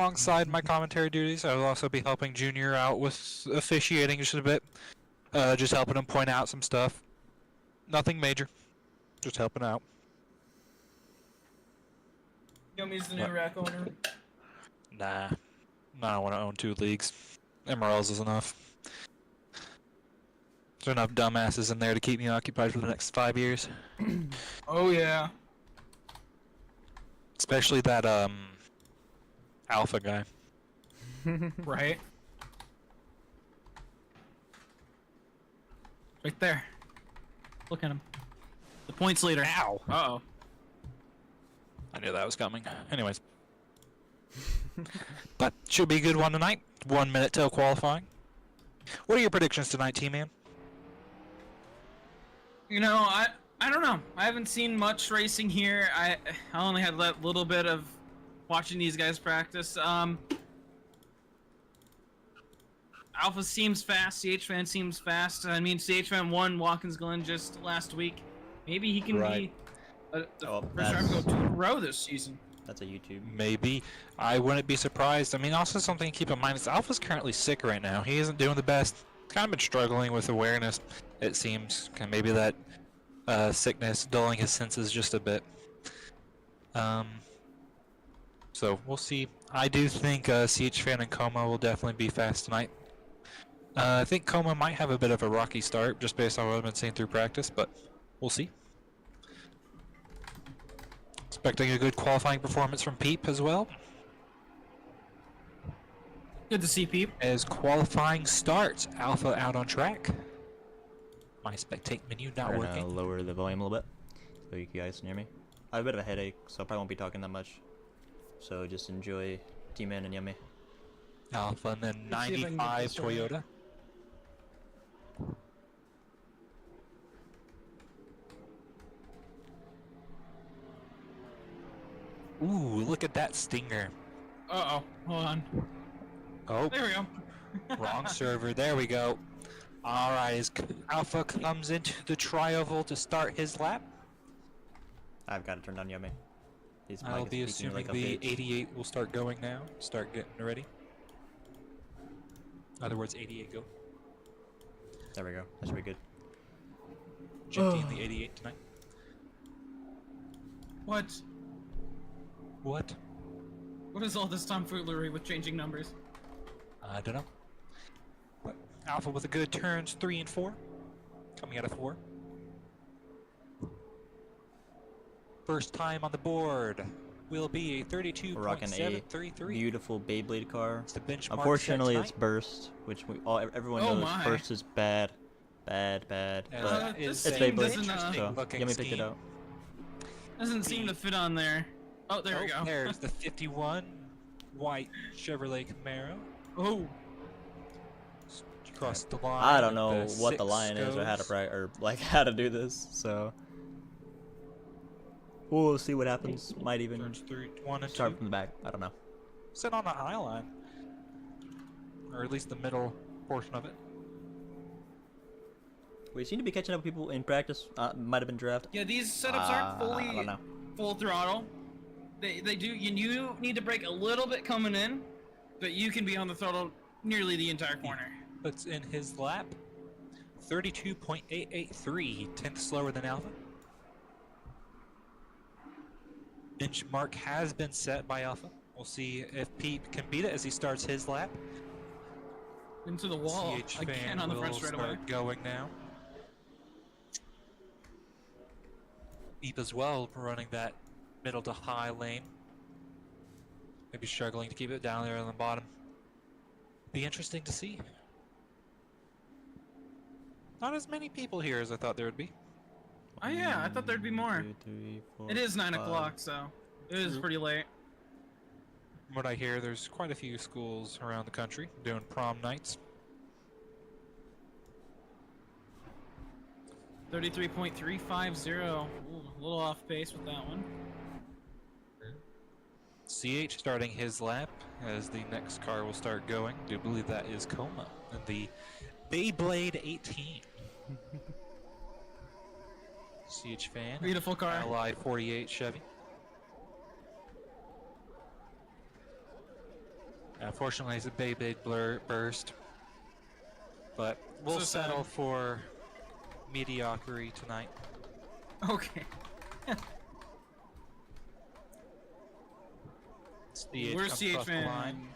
alongside my commentary duties, I will also be helping Junior out with officiating just a bit. Just helping him point out some stuff. Nothing major. Just helping out. Yumi's the new RACC owner. Nah. I don't want to own 2 leagues. MRLs is enough. There's enough dumbasses in there to keep me occupied for the next 5 years. Oh yeah. Especially that alpha guy. Right. Right there. Look at him. The points leader. Ow! Uh-oh. I knew that was coming. Anyways. But should be a good one tonight. 1 minute till qualifying. What are your predictions tonight, T-Man? You know, I don't know. I haven't seen much racing here. I only had that little bit of watching these guys practice. Alpha seems fast. CH-Fan seems fast. I mean, CH-Fan won Watkins Glen just last week. Maybe he can be the first driver to go 2 in a row this season. That's a YouTube. Maybe. I wouldn't be surprised. I mean, also something to keep in mind is Alpha's currently sick right now. He isn't doing the best. Kind of been struggling with awareness, it seems. Maybe that sickness dulling his senses just a bit. So we'll see. I do think CH-Fan and Coma will definitely be fast tonight. I think Coma might have a bit of a rocky start just based on what I've been seeing through practice, but we'll see. Expecting a good qualifying performance from Peep as well. Good to see Peep. As qualifying starts, Alpha out on track. My spectate menu not I'm working. gonna lower the volume a little bit so you guys can hear me. I have a bit of a headache, so I probably won't be talking that much. So just enjoy T-Man and Yummy. Alpha and then Let's see if I can get 95 this right. Toyota. Ooh, look at that stinger. Uh-oh. Hold on. Oh, There we go. wrong server. There we go. Alright, as Alpha comes into the trioval to start his lap, I've got to turn down Yummy. His I'll mic be is speaking assuming like a the bitch. 88 will start going now. Start getting ready. In other words, 88 go. There we go. That should be good. GT in the 88 tonight. What? What? What is all this tomfoolery with changing numbers? I don't know. But Alpha with a good turns 3 and 4. Coming out of 4. First time on the board will be a We're rocking a 32.733. beautiful Beyblade car. It's the benchmark Unfortunately, set it's tonight. burst, which everyone Oh knows my. burst is bad. Bad. Yeah, But that is this it's thing Beyblade. doesn't, interesting So looking Yummy picked it scheme. out. Doesn't seem to fit on there. Oh, there we go. There's the 51 white Chevrolet Camaro. Oh. Across the line. I don't know the what the 6 line is or how to goes. or like how to do this. So we'll see what happens. Might even Turns 3, 1 and 2. start from the back. I don't know. Sit on the high line. Or at least the middle portion of it. We seem to be catching up with people in practice. Might have been draft. Yeah, these setups aren't I fully don't know. full throttle. They do. You need to brake a little bit coming in, but you can be on the throttle nearly the entire corner. Puts in his lap. 32.883, 10th slower than Alpha. Benchmark has been set by Alpha. We'll see if Pete can beat it as he starts his lap. Into the wall CH again fan on the will front straightaway. start going now. Beep as well running that middle to high lane. Maybe struggling to keep it down there on the bottom. Be interesting to see. Not as many people here as I thought there would be. Oh yeah, I thought there'd be more. 2, 3, 4, It is 9 5. o'clock, so it is pretty late. From what I hear, there's quite a few schools around the country doing prom nights. 33.350. Ooh, a little off pace with that one. CH starting his lap as the next car will start going. I do believe that is Coma and the Beyblade 18. CH fan. Beautiful car. Allied 48 Chevy. unfortunately, it's a big blur burst. But we'll So sad. settle for mediocrity tonight. Okay. CH Where's comes across CH the line. man?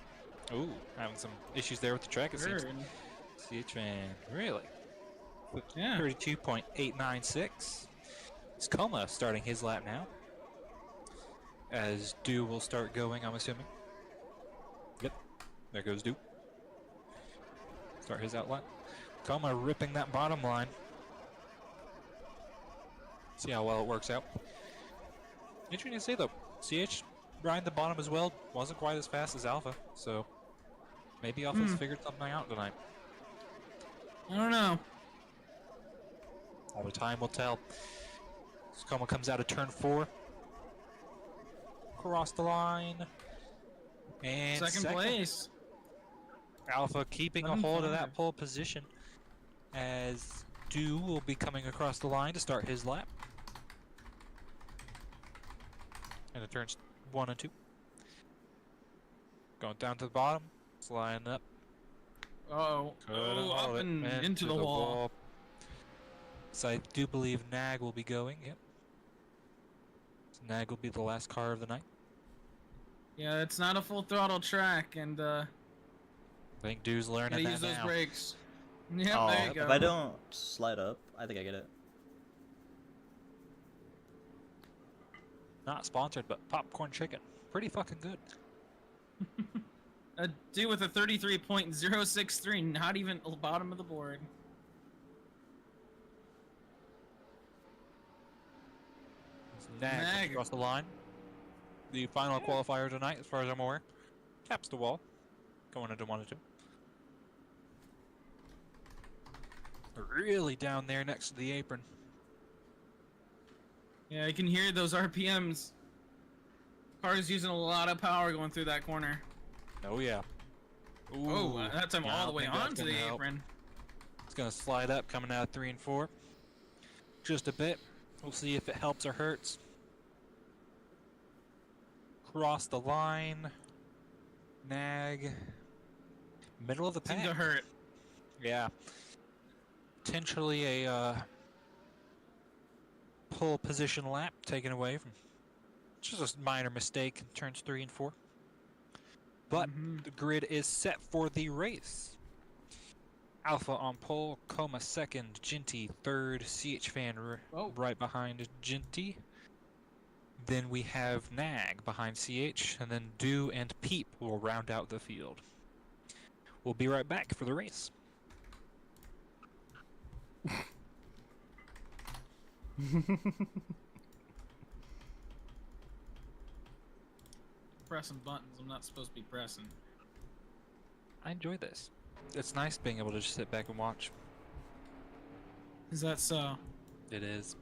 Ooh, having some issues there with the track, it seems. Heard. CH man, really? Yeah. 32.896. It's Coma starting his lap now. As Dew will start going, I'm assuming. Yep, there goes Dew. Start his outlet. Coma ripping that bottom line. See how well it works out. Interesting to say though, CH riding the bottom as well, wasn't quite as fast as Alpha, so maybe Alpha's figured something out tonight. I don't know. Only time will tell. Coma comes out of turn 4. Across the line. And Second place. Alpha keeping a hold of that pole position as Dew will be coming across the line to start his lap. And it turns 1 and 2. Going down to the bottom, sliding up. Uh-oh. Oh, up and into the wall. So I do believe Nag will be going, yep. So Nag will be the last car of the night. Yeah, it's not a full throttle track, and I think Dew's learning gotta that use those now. brakes. Yep, Oh, there you go. if I don't slide up, I think I get it. Not sponsored, but popcorn chicken. Pretty fucking good. A dude with a 33.063, not even the bottom of the board. Nag across the line. The final qualifier tonight, as far as I'm aware. Taps the wall. Going into 1 and 2. Really down there next to the apron. Yeah, you can hear those RPMs. Car's using a lot of power going through that corner. Oh yeah. Ooh, Oh, that time all the way onto the apron. It's gonna slide up, coming out of 3 and 4. Just a bit. We'll see if it helps or hurts. Cross the line. Nag. Middle of the pack. Seemed to hurt. Yeah. Potentially a pole position lap taken away from just a minor mistake in turns 3 and 4. But the grid is set for the race. Alpha on pole, Coma second, Ginty third, CH Fan right behind Ginty. Then we have Nag behind CH, and then Dew and Peep will round out the field. We'll be right back for the race. Pressing buttons I'm not supposed to be pressing. I enjoy this. It's nice being able to just sit back and watch. Is that so? It is.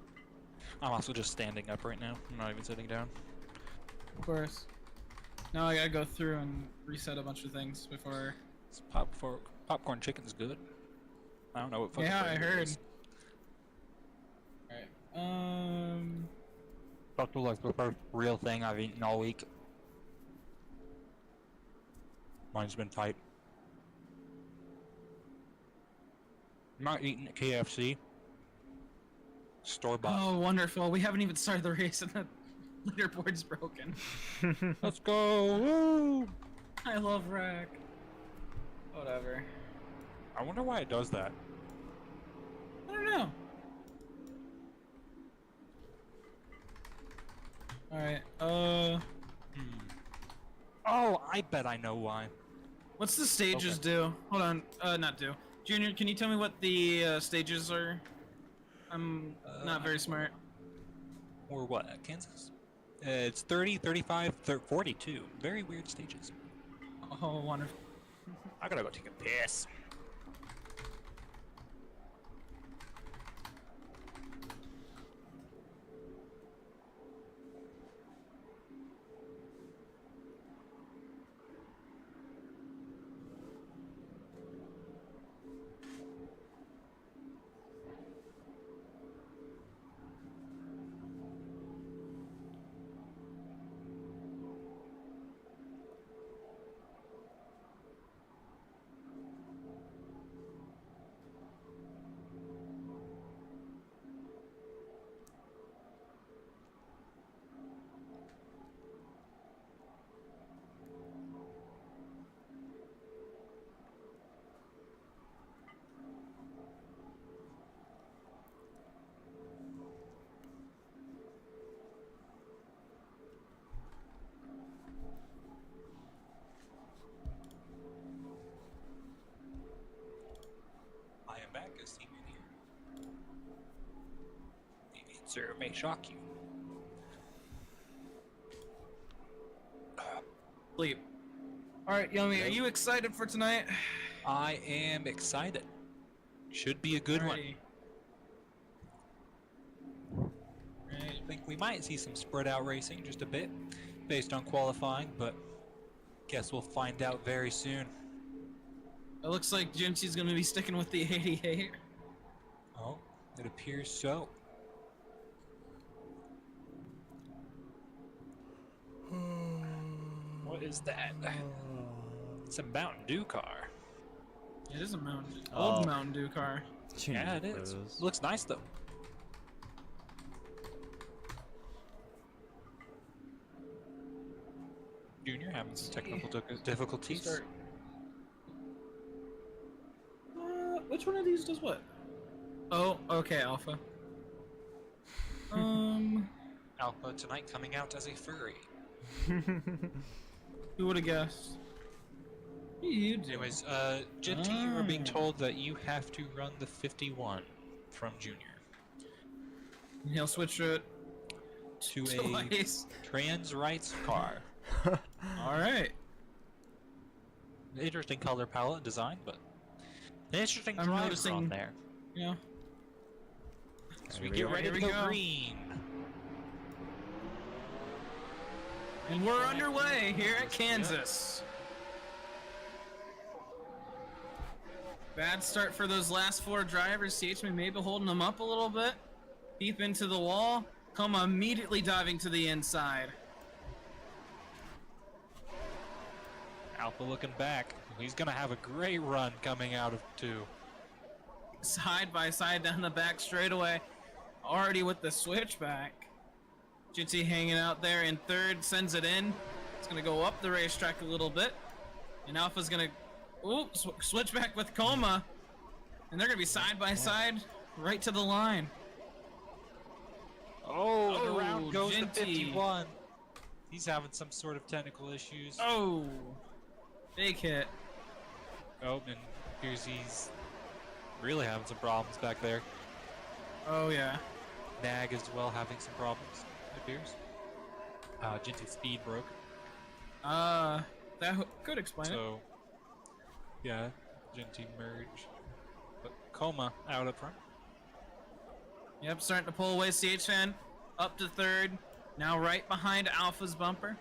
I'm also just standing up right now. I'm not even sitting down. Of course. Now I gotta go through and reset a bunch of things before. This popcorn chicken's good. I don't know what fucking Yeah, I flavor it heard. is. Alright. That's like the first real thing I've eaten all week. Mine's been tight. I'm not eating at KFC. Store bought. Oh, wonderful. We haven't even started the race and the leaderboard's broken. Let's go! Woo! I love RACC. Whatever. I wonder why it does that. I don't know. Alright, Oh, I bet I know why. what's the stages do? Hold on, not do. Junior, can you tell me what the stages are? I'm not very smart. Or what, Kansas? It's 30, 35, 42. Very weird stages. Oh, wonderful. I gotta go take a piss. answer may shock you. Sleep. All right, Yummy, are you excited for tonight? I am excited. Should be a good one. Alrighty. I think we might see some spread out racing just a bit based on qualifying, but guess we'll find out very soon. It looks like Jinty's gonna be sticking with the 88. Oh, it appears so. What is that? It's a Mountain Dew car. It is a old Mountain Dew car. Yeah, it is. Looks nice though. Junior having some technical difficulties. Which one of these does what? Oh, okay, Alpha. Alpha tonight coming out as a furry. Who would have guessed? You do. Anyways, Genty, you are being told that you have to run the 51 from Junior He'll switch it to twice. a trans rights car. Alright. Interesting color palette and design, but an interesting I'm driver noticing- on there. Yeah. So we get ready Here to we go go. green. And we're underway here at Kansas. Bad start for those last four drivers. CHM maybe holding them up a little bit. Deep into the wall. Coma immediately diving to the inside. Alpha looking back. He's gonna have a great run coming out of 2. Side by side down the back straightaway. Already with the switchback. Jitsi hanging out there in third, sends it in. It's gonna go up the racetrack a little bit. And Alpha's gonna switch back with Coma. And they're gonna be side by side right to the line. Oh, and Oh, around goes the Genty. 51. He's having some sort of technical issues. Oh, big hit. Oh, and here's he's really having some problems back there. Oh yeah. Nag as well having some problems, it appears. Genty's speed broke. That could explain it. So, yeah, Genty merge. But Coma out up front. Yep, starting to pull away. CHN up to third. Now right behind Alpha's bumper.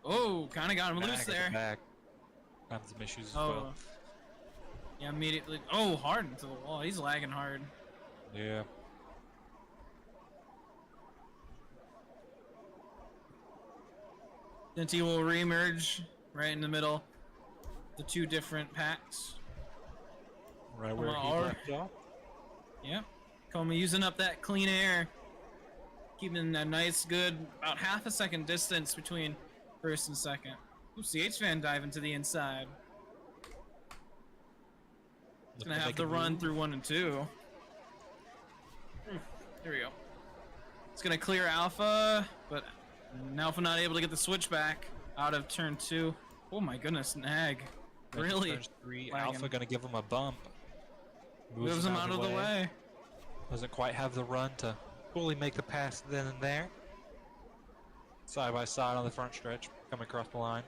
Oh, kind of got him loose Nag at the there. back. Having some issues as Oh. well. Yeah, immediately. Oh, hard into the wall. He's lagging hard. Yeah. Dinty will remerge right in the middle. The two different packs. Right where he Or- left off. Yep. Coma using up that clean air. Keeping a nice, good, about half a second distance between first and second. Ooh, CH Fan diving to the inside. It's gonna have the run through 1 and 2. Here we go. It's gonna clear Alpha, but Alpha not able to get the switchback out of turn 2. Oh my goodness, Nag. Really? Turns 3, lagging. Alpha gonna give him a bump. Moves him out of the way. Doesn't quite have the run to fully make the pass then and there. Side by side on the front stretch, coming across the line.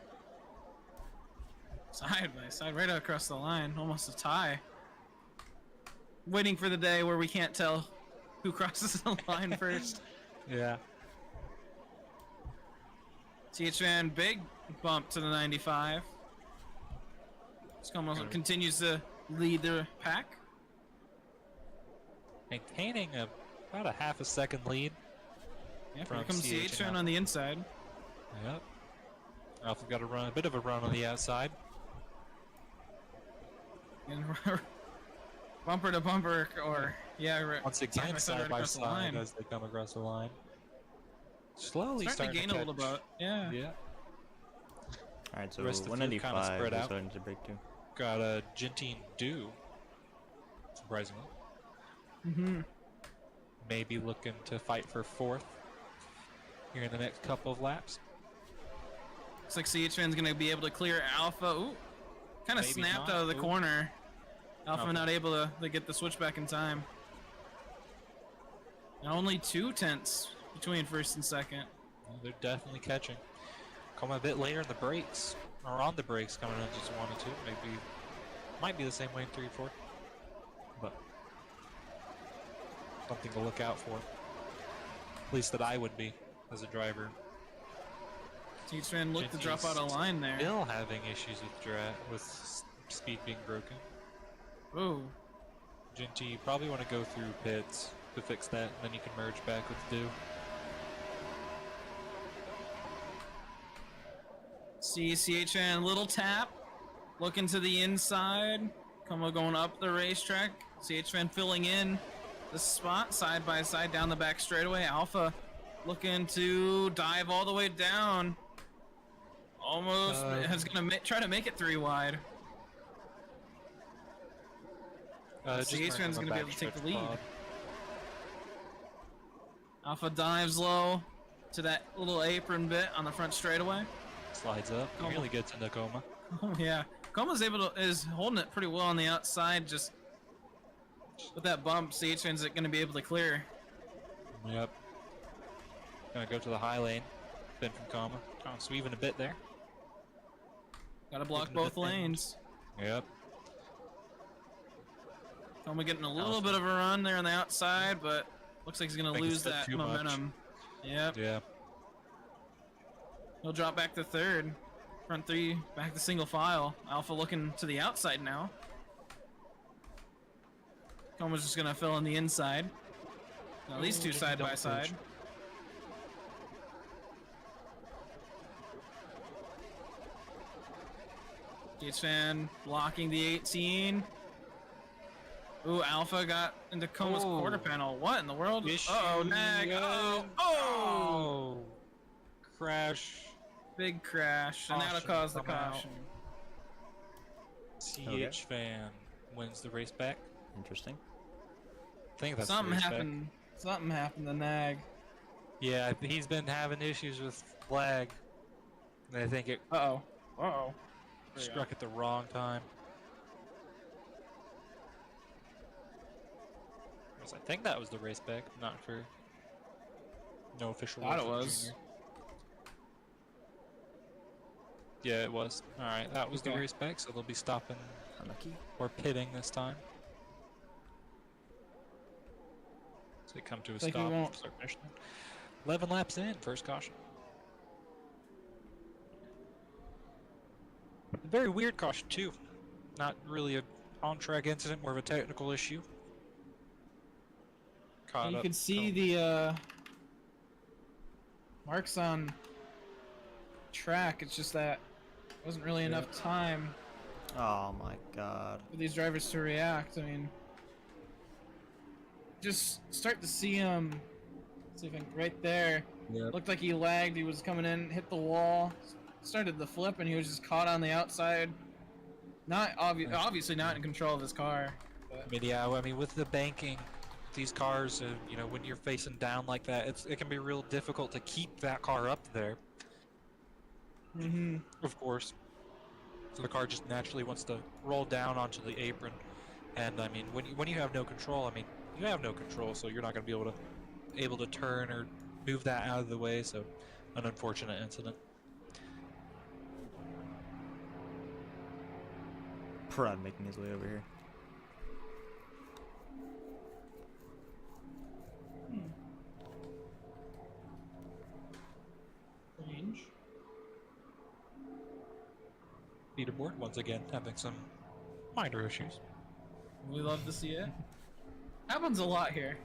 Side by side, right across the line. Almost a tie. Waiting for the day where we can't tell who crosses the line first. Yeah. CHN, big bump to the 95. Almost continues to lead the pack. Maintaining about a half a second lead. Yeah, From here comes CH CHN and on the inside. Yep. Alpha got a bit of a run on the outside. And bumper to bumper, or Once again, side by across the side line. as they come across the line. Slowly Starting to gain a little catch. bit. Yeah. Yeah. Alright, so The rest of the field kinda 195 spread is out. starting to break too. Got a Gentine Dew. Surprisingly. Maybe looking to fight for 4th here in the next couple of laps. Looks like CHN's gonna be able to clear Alpha. Ooh, kind of Maybe snapped not. out of the Ooh. corner. Alpha Alpha. not able to get the switch back in time. And only 2 tenths between first and second. Well, they're definitely catching. Come a bit later in the brakes, or on the brakes, coming in just 1 and 2. Maybe, might be the same way in 3 and 4. But something to look out for. At least that I would be as a driver. Teachman looked to drop out of line there. Still having issues with speed being broken. Ooh. Ginty, you probably want to go through pits to fix that, and then you can merge back with Dew. See CHN, little tap. Looking to the inside. Como going up the racetrack. CHN filling in the spot side by side down the back straightaway. Alpha looking to dive all the way down. Almost is going to try to make it 3 wide. CHN's going to be able to take the lead. Alpha dives low to that little apron bit on the front straightaway. Slides up, really gets into Coma. Oh yeah, Coma's is holding it pretty well on the outside. Just with that bump, CHN's going to be able to clear. Yep. Gonna go to the high lane. Spin from Coma. Kind of sweeping a bit there. Gotta block both lanes. Yep. Coma getting a little bit of a run there on the outside, but looks like he's gonna lose that momentum. Yep. Yeah. He'll drop back to third. Front 3 back to single file. Alpha looking to the outside now. Coma's just gonna fill in the inside. Now these two side by side. Gates fan blocking the 18. Ooh, Alpha got into Coma's quarter panel. What in the world? Uh-oh, nag. Uh-oh. Oh! Crash. Big crash. And that'll cause the caution. CH fan wins the race back. Interesting. I think that's something happened. Something happened to nag. Yeah, he's been having issues with lag. And I think it struck at the wrong time. I think that was the race back. I'm not sure. No official. Thought it was. Junior. Yeah, it was. All right, that was the race back. So they'll be stopping or pitting this time. So they come to a stop. Start finishing. 11 laps in, first caution. A very weird caution too. Not really a on-track incident, more of a technical issue. You can see the marks on track. It's just that there wasn't really enough time. Oh my god. For these drivers to react. I mean, just start to see him. See if I can, right there. Yep. Looked like he lagged. He was coming in, hit the wall, started the flip, and he was just caught on the outside. Not obviously not in control of his car. But. I mean, yeah. I mean, with the banking, these cars, you know, when you're facing down like that, it can be real difficult to keep that car up there. Mm-hmm. Of course. So the car just naturally wants to roll down onto the apron, and I mean, when you have no control, I mean, you have no control, so you're not going to be able to turn or move that out of the way. So, an unfortunate incident. Prod making his way over here. Range. Leaderboard once again having some minor issues. We love to see it. Happens a lot here.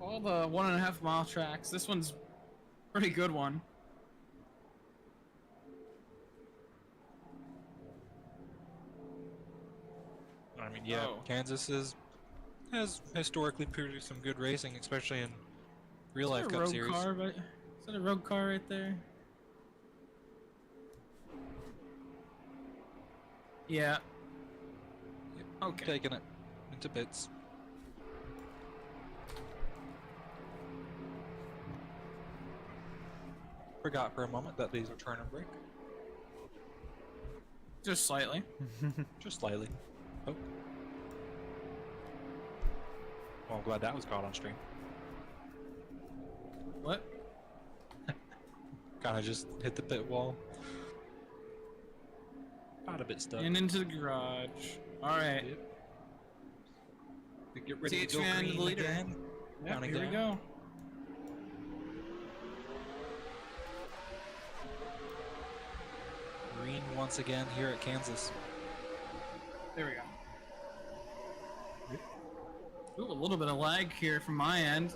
All the 1.5 mile tracks. This one's a pretty good one. I mean, yeah, Kansas has historically produced some good racing, especially in real life Cup series. Is that a road car right there? Yeah. Yep, okay. Taking it into bits. Forgot for a moment that these are turn and brake. Just slightly. Just slightly. Oh. Well, I'm glad that was caught on stream. What? Kind of just hit the pit wall. Got a bit stuck. And into the garage. Alright. Yep. We get ready to CH go man, green the leader. again. Yep, Counting here we down. go. Green once again here at Kansas. There we go. Ooh, a little bit of lag here from my end.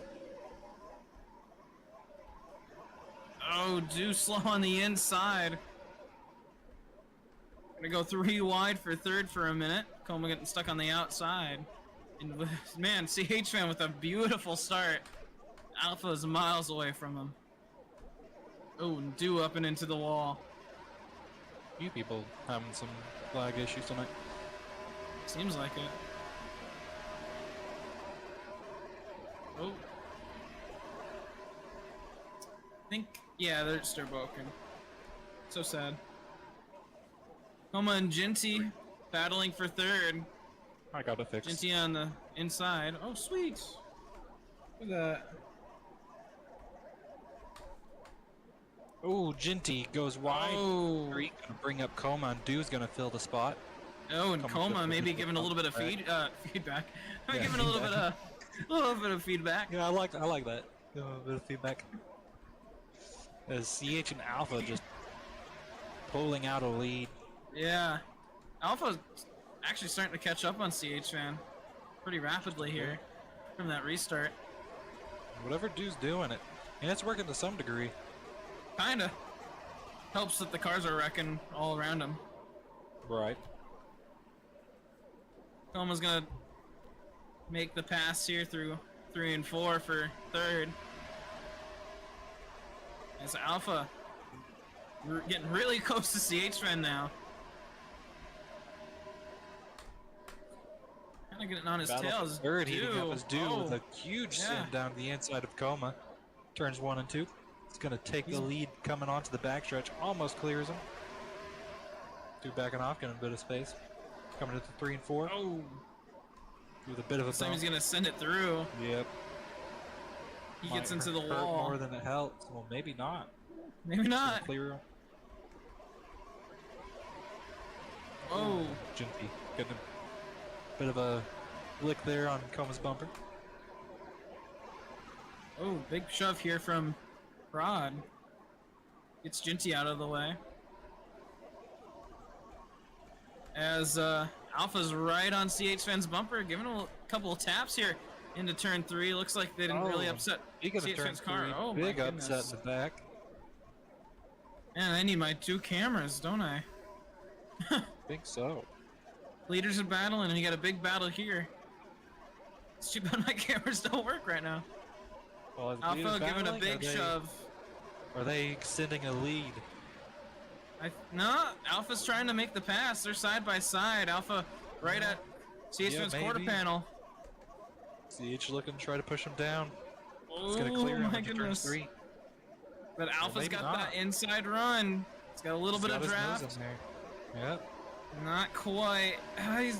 Oh, do slow on the inside. Gonna go 3 wide for third for a minute. Coma getting stuck on the outside. And man, CH fan with a beautiful start. Alpha is miles away from him. Oh, and do up and into the wall. Few people having some lag issues tonight. Seems like it. Oh. I think, yeah, they're broken. So sad. Coma and Jinty battling for third. I got it fixed. Jinty on the inside. Oh, sweet. Look at that. Oh, Jinty goes wide. Oh. Green gonna bring up Coma, and Dew's gonna fill the spot. Oh, and Coma Coma maybe giving a little bit of feedback. Yeah, Giving a little bit of feedback. Yeah, I like that. A little bit of feedback. As CH and Alpha just pulling out a lead. Yeah. Alpha's actually starting to catch up on CH fan pretty rapidly here from that restart. Whatever Dew's doing it, and it's working to some degree. Kinda. Helps that the cars are wrecking all around him. Right. Coma's gonna make the pass here through 3 and 4 for third. As Alpha, we're getting really close to CH fan now. Kinda getting on his Battle tail. for is third, heating Dew. up as Dew Oh, with a huge yeah. send down the inside of Coma. Turns 1 and 2. It's gonna take the lead coming onto the backstretch. Almost clears him. Dew backing off, getting a bit of space. Coming into 3 and 4 Oh, with a bit of a this time bump. he's gonna send it through. Yep. He Might gets into the hurt wall. more than it helps. Well, maybe not. Maybe not. Clear him. Oh, Jinty getting a bit of a lick there on Coma's bumper. oh, big shove here from Rod. Gets Jinty out of the way. As Alpha's right on CH fan's bumper, giving him a couple of taps here into turn 3. Looks like they didn't really upset Big of a CH turn fan's car. 3. Oh, Big my upset goodness. in the back. Man, I need my 2 cameras, don't I? Think so. Leaders are battling, and you got a big battle here. It's too bad my cameras don't work right now. Well, is Alpha Leaders giving a battling? big shove. Are they extending a lead? No, Alpha's trying to make the pass. They're side by side. Alpha right at CH fan's quarter maybe. panel. CH looking to try to push him down. Oh It's gonna clear him my into turn goodness. 3. But Alpha's maybe got not. that inside run. It's got a little He's bit got of his nose draft. in there. Yep. Not quite.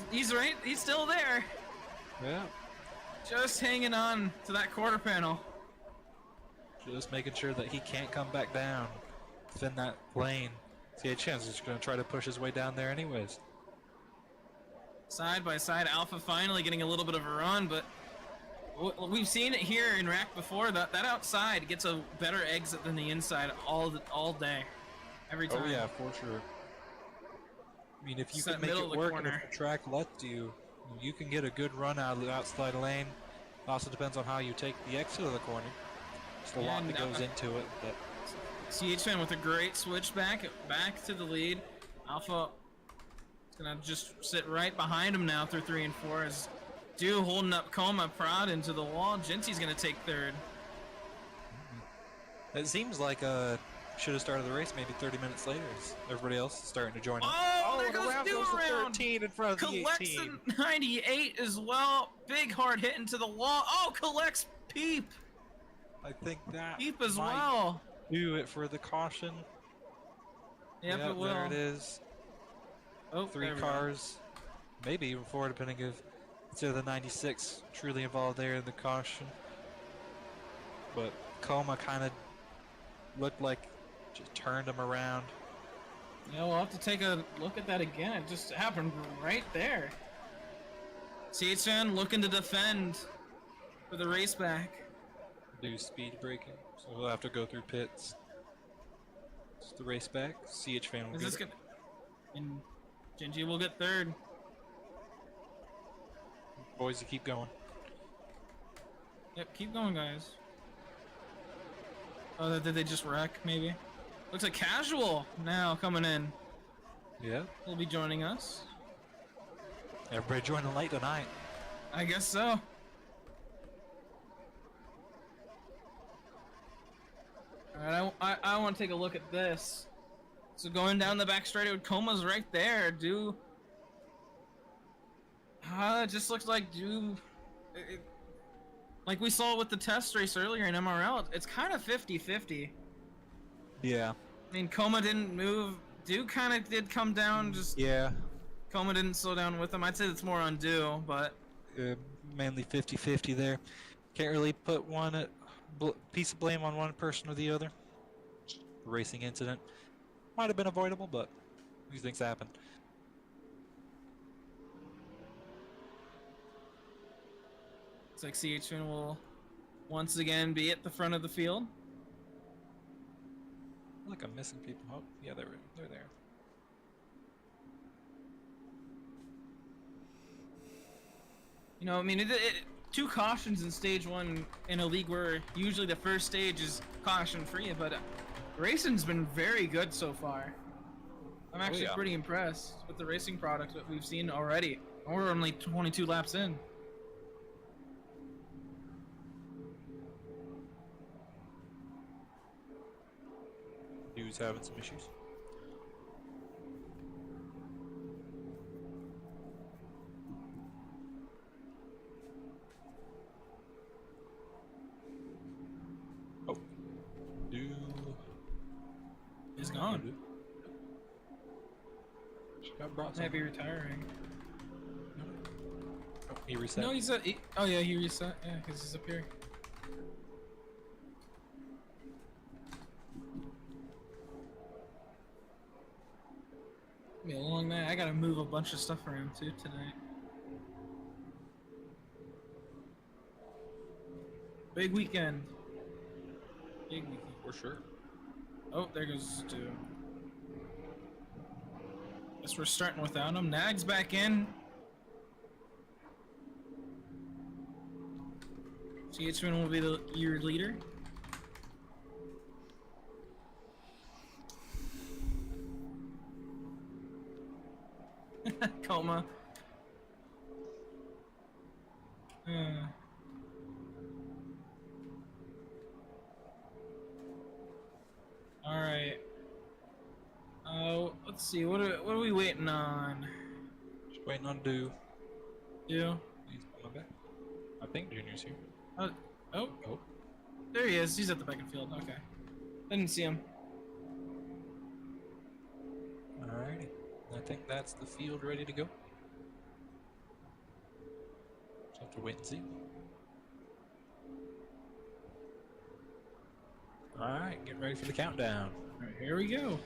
He's right. He's still there. Yeah. Just hanging on to that quarter panel. Just making sure that he can't come back down within that lane. CH is just going to try to push his way down there anyways. Side by side, Alpha finally getting a little bit of a run, but we've seen it here in RACC before. That outside gets a better exit than the inside all day, every time. Oh yeah, for sure. I mean, if you It's can that make middle it of the work and corner. if the track lets you, you can get a good run out of the outside lane. Also depends on how you take the exit of the corner. There's a lot that goes into it, but CH fan with a great switch back to the lead. Alpha is gonna just sit right behind him now through 3 and 4 as Dew holding up Coma Prod into the wall. Jinty's gonna take third. it seems like should have started the race maybe 30 minutes later. As everybody else is starting to join in. Oh, there and goes around Dew goes the around. 13 in front of the Collects 18. the 98 as well. Big hard hit into the wall. Oh, collects Peep. I think that Peep as might well. do it for the caution. Yep, it will. There it is. Oh, 3 there we go. cars, maybe even 4, depending if it's the 96 truly involved there in the caution. But Coma kind of looked like just turned him around. Yeah, we'll have to take a look at that again. It just happened right there. CHN looking to defend for the race back. Do speed braking, so he'll have to go through pits. It's the race back. CH fan will Is get this it. gonna? And Genji will get third. Boys, you keep going. Yep, keep going, guys. Oh, did they just wreck? Maybe. Looks like Casual now coming in. Yeah. Will be joining us. Everybody joining late tonight. I guess so. Alright, I want to take a look at this. So going down the back straight, Coma's right there. It just looks like like we saw with the test race earlier in MRL, it's kind of 50-50. Yeah. I mean, Coma didn't move. Do kind of did come down, just Yeah. Coma didn't slow down with him. I'd say it's more on Do, but Mainly 50-50 there. Can't really put one piece of blame on one person or the other. Racing incident might have been avoidable, but these things happen. looks like CHN will once again be at the front of the field. I feel like I'm missing people. Oh, yeah, they're there. You know, I mean, 2 cautions in stage 1 in a league where usually the first stage is caution free, but racing's been very good so far. I'm actually pretty impressed with the racing product that we've seen already. We're only 22 laps in. Dude's having some issues. Oh. Dude. He's gone. Got brought Might be some. retiring. Oh, he reset. No, oh yeah, he reset. Yeah, because he's up here. Be a long night. I gotta move a bunch of stuff around too tonight. Big weekend. Big weekend. For sure. Oh, there goes Stu. Guess we're starting without him. Nag's back in. CHN will be your leader. Coma. Alright. Let's see. What are we waiting on? Just waiting on Do. Do? He's coming back. I think Junior's here. Oh. Oh. There he is. He's at the back of the field. Okay. Didn't see him. Alrighty. I think that's the field ready to go. Just have to wait and see. Alright, getting ready for the countdown. Alright, here we go.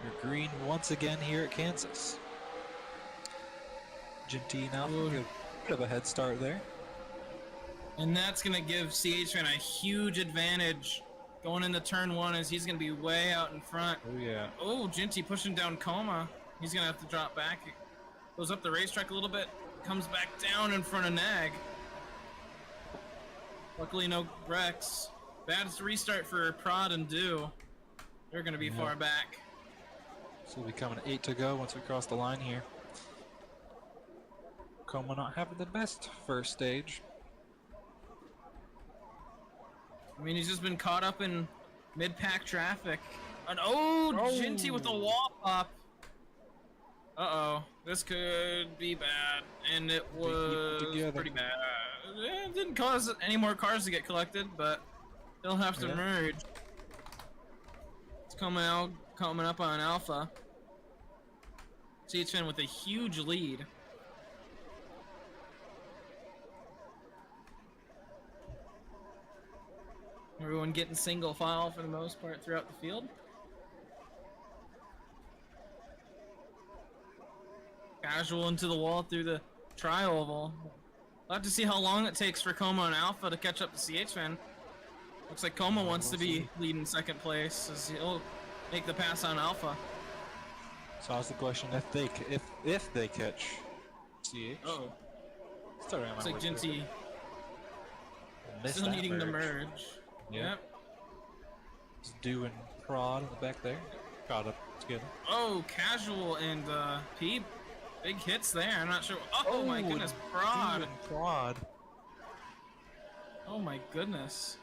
You're green once again here at Kansas. Gentil now, good bit of a head start there. And that's going to give CHN a huge advantage going into turn 1 as he's going to be way out in front. Oh yeah. Oh, Gentil pushing down Coma. He's going to have to drop back. Goes up the racetrack a little bit. Comes back down in front of Nag. Luckily no wrecks. Bad restart for Prod and Do. They're going to be far back. So we'll be coming 8 to go once we cross the line here. Coma not having the best first stage. I mean, he's just been caught up in mid-pack traffic. And Gentil with the wall pop. Uh-oh. This could be bad. And it was pretty bad. It didn't cause any more cars to get collected, but they'll have to merge. It's coming out. coming up on Alpha. CHN with a huge lead. Everyone getting single file for the most part throughout the field. Casual into the wall through the tri-oval. We'll have to see how long it takes for Coma and Alpha to catch up to CHN. Looks like Coma wants to be leading second place as he'll make the pass on Alpha. So that's the question: if they catch CH. Oh, Still around looks my like way through. Jinty Missed still that needing to merge. merge. Yep. Yep. Just doing prod in the back there. Got up together. Oh, Casual and Peep. Big hits there. I'm not sure. Oh, my goodness, prod. Doing prod. Oh my goodness.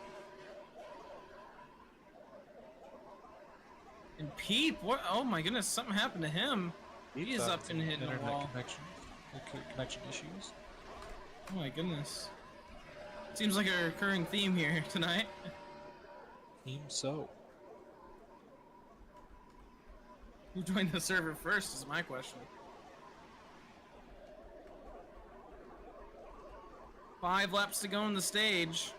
And Peep, what? Oh my goodness, something happened to him. He is up and hitting the wall. Connection issues. Oh my goodness. Seems like a recurring theme here tonight. Seems so. Who joined the server first is my question. 5 laps to go on the stage.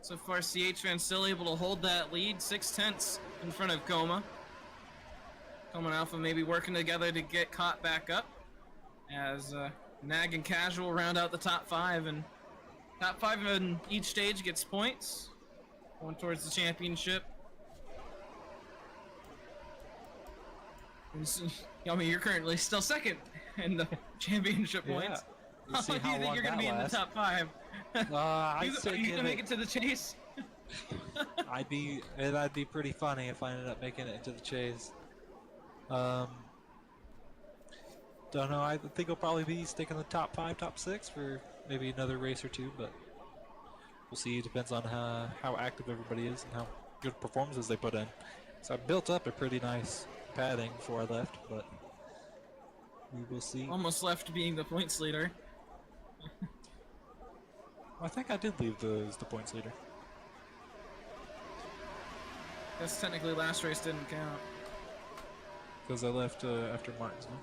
So far, CHN still able to hold that lead, 6/10 in front of Coma. Coma and Alpha maybe working together to get caught back up as Nag and Casual round out the top 5, and top 5 in each stage gets points, going towards the championship. And I mean, you're currently still second in the championship points. We'll see How do how you think long you're gonna that be in the lasts. top 5? I'd Are say you give gonna make it- it to the chase? That'd be pretty funny if I ended up making it into the chase. Don't know. I think I'll probably be sticking in the top 5, top 6 for maybe another race or two, but we'll see. It depends on how active everybody is and how good performances they put in. So I built up a pretty nice padding before I left, but we will see. Almost left being the points leader. I think I did leave the points leader. Guess technically last race didn't count. Because I left after Martinsville.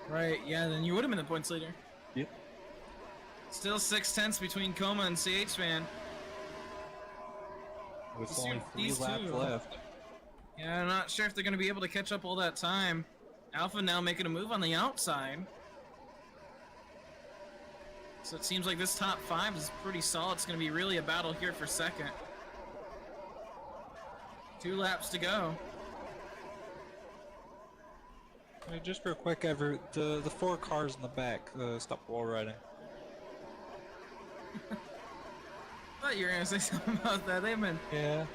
Right, yeah, then you would have been the points leader. Yep. Still 6/10 between Coma and CH-Man. With These only two- 3 these laps two. left. Yeah, I'm not sure if they're going to be able to catch up all that time. Alpha now making a move on the outside. So it seems like this top 5 is pretty solid. It's going to be really a battle here for second. 2 laps to go. Hey, just real quick, the 4 cars in the back stop wall riding. I thought you were going to say something about that. They've been Yeah.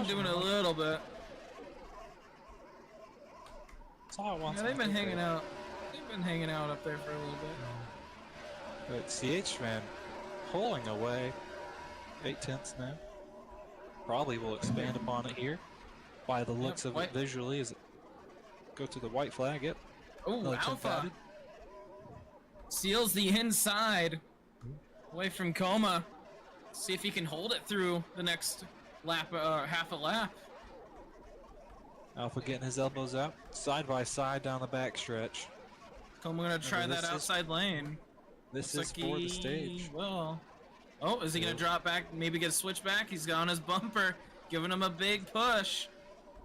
doing a little bit. Saw it once. Yeah, they've been hanging out. They've been hanging out up there for a little bit. But CH man, pulling away. 8/10 now. Probably will expand upon it here. By the looks of it visually, as it go to the white flag. Yep. Oh, Another 10 Alpha padded. seals the inside away from Coma. See if he can hold it through the next lap, half a lap. Alpha getting his elbows out, side by side down the back stretch. Coma gonna try Remember, that this is- outside lane. This Looks is like for the he stage. will. Oh, is he gonna Yeah. drop back? Maybe get a switch back? He's got on his bumper, giving him a big push.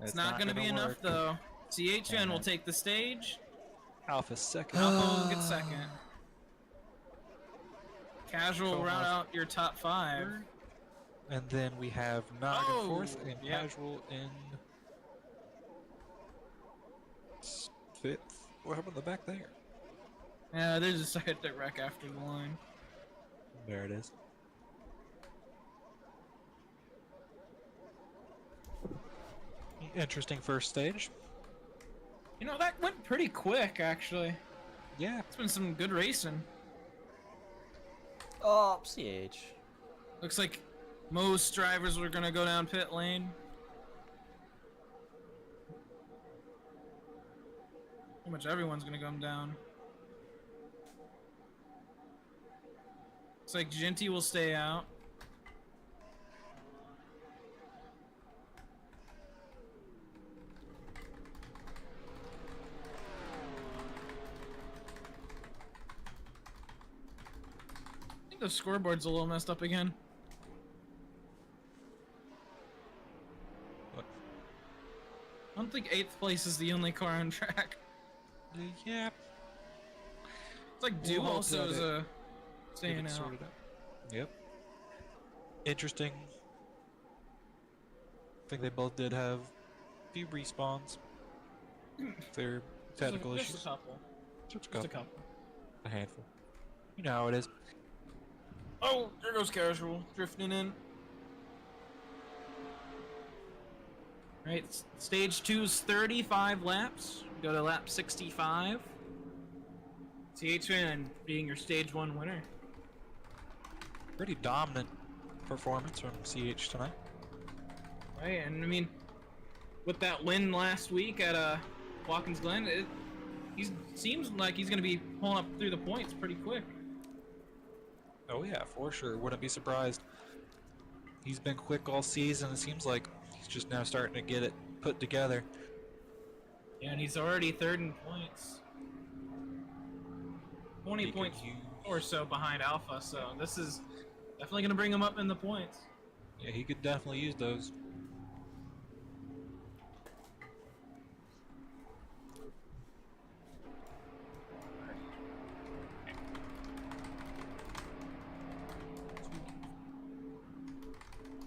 It's not gonna be enough work. though. CHN will Damn it. take the stage. Alpha's second. Alpha will get second. Casual Coma. round out your top 5. And then we have Nog in Oh, fourth and yep. Casual in 5th. What happened in the back there? Yeah, they just hit the wreck after the line. There it is. Interesting first stage. You know, that went pretty quick, actually. Yeah. It's been some good racing. Oh, CH. Looks like most drivers were gonna go down pit lane. Pretty much everyone's gonna come down. Looks like Jinty will stay out. think the scoreboard's a little messed up again. What? I don't think 8th place is the only car on track. Yeah. It's like We'll Dew hope also that is Get staying it out. sorted out. Yep. Interesting. I think they both did have a few respawns. They're technical Just issues. a couple. Just a Just a couple. couple. A handful. You know how it is. Oh, there goes Casual, drifting in. Right, stage 2's 35 laps. Go to lap 65. CHN being your stage 1 winner. Pretty dominant performance from CH tonight. Right, and I mean, with that win last week at Watkins Glen, he seems like he's going to be pulling up through the points pretty quick. Oh yeah, for sure. Wouldn't be surprised. He's been quick all season. It seems like he's just now starting to get it put together. Yeah, and he's already 3rd in points. 20 He could points use- or so behind Alpha, so this is definitely going to bring him up in the points. Yeah, he could definitely use those.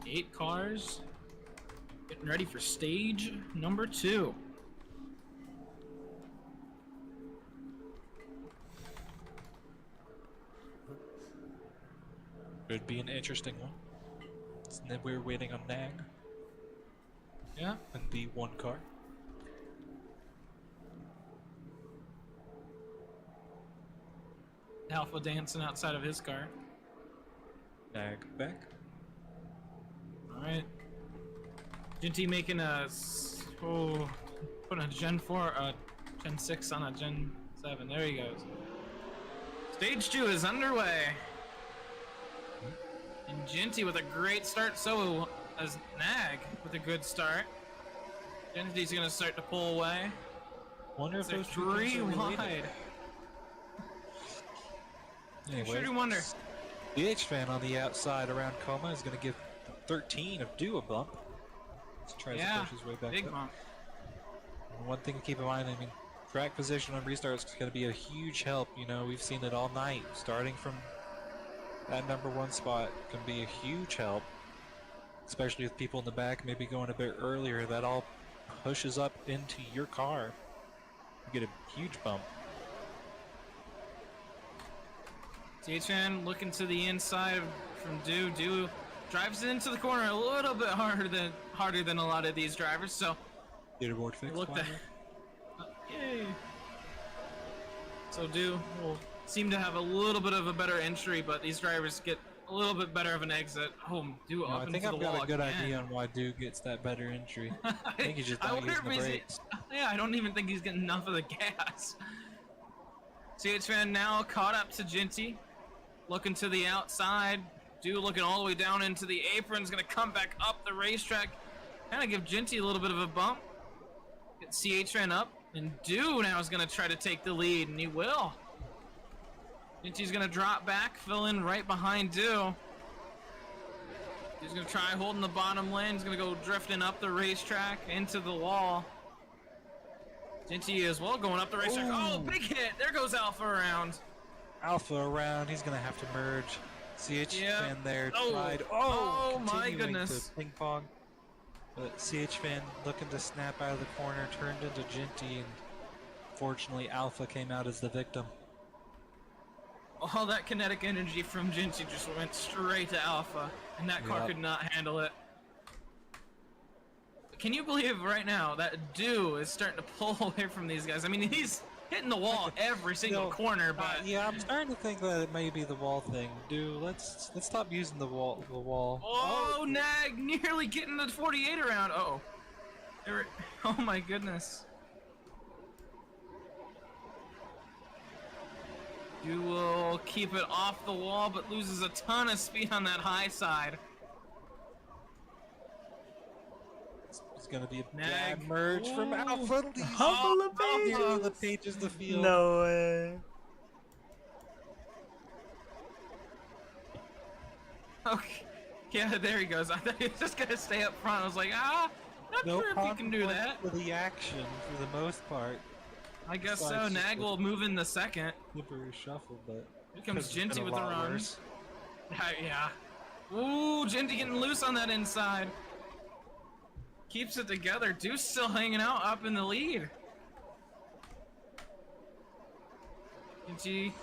Eight cars getting ready for stage number 2. Could be an interesting one. And then we're waiting on Nag Yeah. and the one car. Alpha dancing outside of his car. Nag back. Alright. Ginty making putting a Gen 4, Gen 6 on a Gen 7. There he goes. Stage 2 is underway. And Ginty with a great start, so as Nag with a good start. Ginty's gonna start to pull away. Wonder if They're those two 3 cars are related. wide. Anyway, Sure do wonder. The H fan on the outside around Coma is going to give 13 of Do a bump. Let's try to push his way back big up. bump. And one thing to keep in mind, I mean, track position on restarts is going to be a huge help. You know, we've seen it all night. Starting from that #1 spot can be a huge help, especially with people in the back maybe going a bit earlier. That all pushes up into your car. You get a huge bump. THN looking to the inside from Do. Do drives it into the corner a little bit harder than a lot of these drivers. So Leaderboard fix. look finally. yay! So Do will seem to have a little bit of a better entry, but these drivers get a little bit better of an exit. Oh, Do No, up I think into I've the wall got a good again. idea on why Duke gets that better entry. I think he's just I not wonder using the if he's- brakes. Yeah, I don't even think he's getting enough of the gas. CHN now caught up to Ginty. Looking to the outside. Do looking all the way down into the apron. Is going to come back up the racetrack. Kind of give Ginty a little bit of a bump. Get CHN up. And Do now is going to try to take the lead. And he will. Ginty's going to drop back. Fill in right behind Do. He's going to try holding the bottom lane. He's going to go drifting up the racetrack into the wall. Ginty as well going up the racetrack. Oh, big hit. There goes Alpha around. Alpha around, he's gonna have to merge. CH fan there Oh. tried. Oh, my continuing goodness. to ping pong. But CH fan looking to snap out of the corner, turned into Ginty, and fortunately Alpha came out as the victim. All that kinetic energy from Ginty just went straight to Alpha, and that car Yep. could not handle it. Can you believe right now that Do is starting to pull away from these guys? I mean, he's hitting the wall every single No, corner, but yeah, I'm starting to think that it may be the wall thing. Dude, let's stop using the wall. oh, Nag nearly getting the 48 around. Uh-oh. Oh my goodness. You will keep it off the wall, but loses a ton of speed on that high side. It's gonna be a Nag. bad merge from Ooh. Alpha. Humble the He's on the pages. pages of the field. No way. Okay. Yeah, there he goes. I thought he was just gonna stay up front. I was like, not No sure if he can do that. conflict for the action for the most part. I guess so. Besides just Nag the will move in the second. slippery shuffle, but Here comes 'cause it's been Ginty a with the lot run. worse. Yeah. Ooh, Ginty getting loose on that inside. Keeps it together. Deuce still hanging out up in the lead. Ginty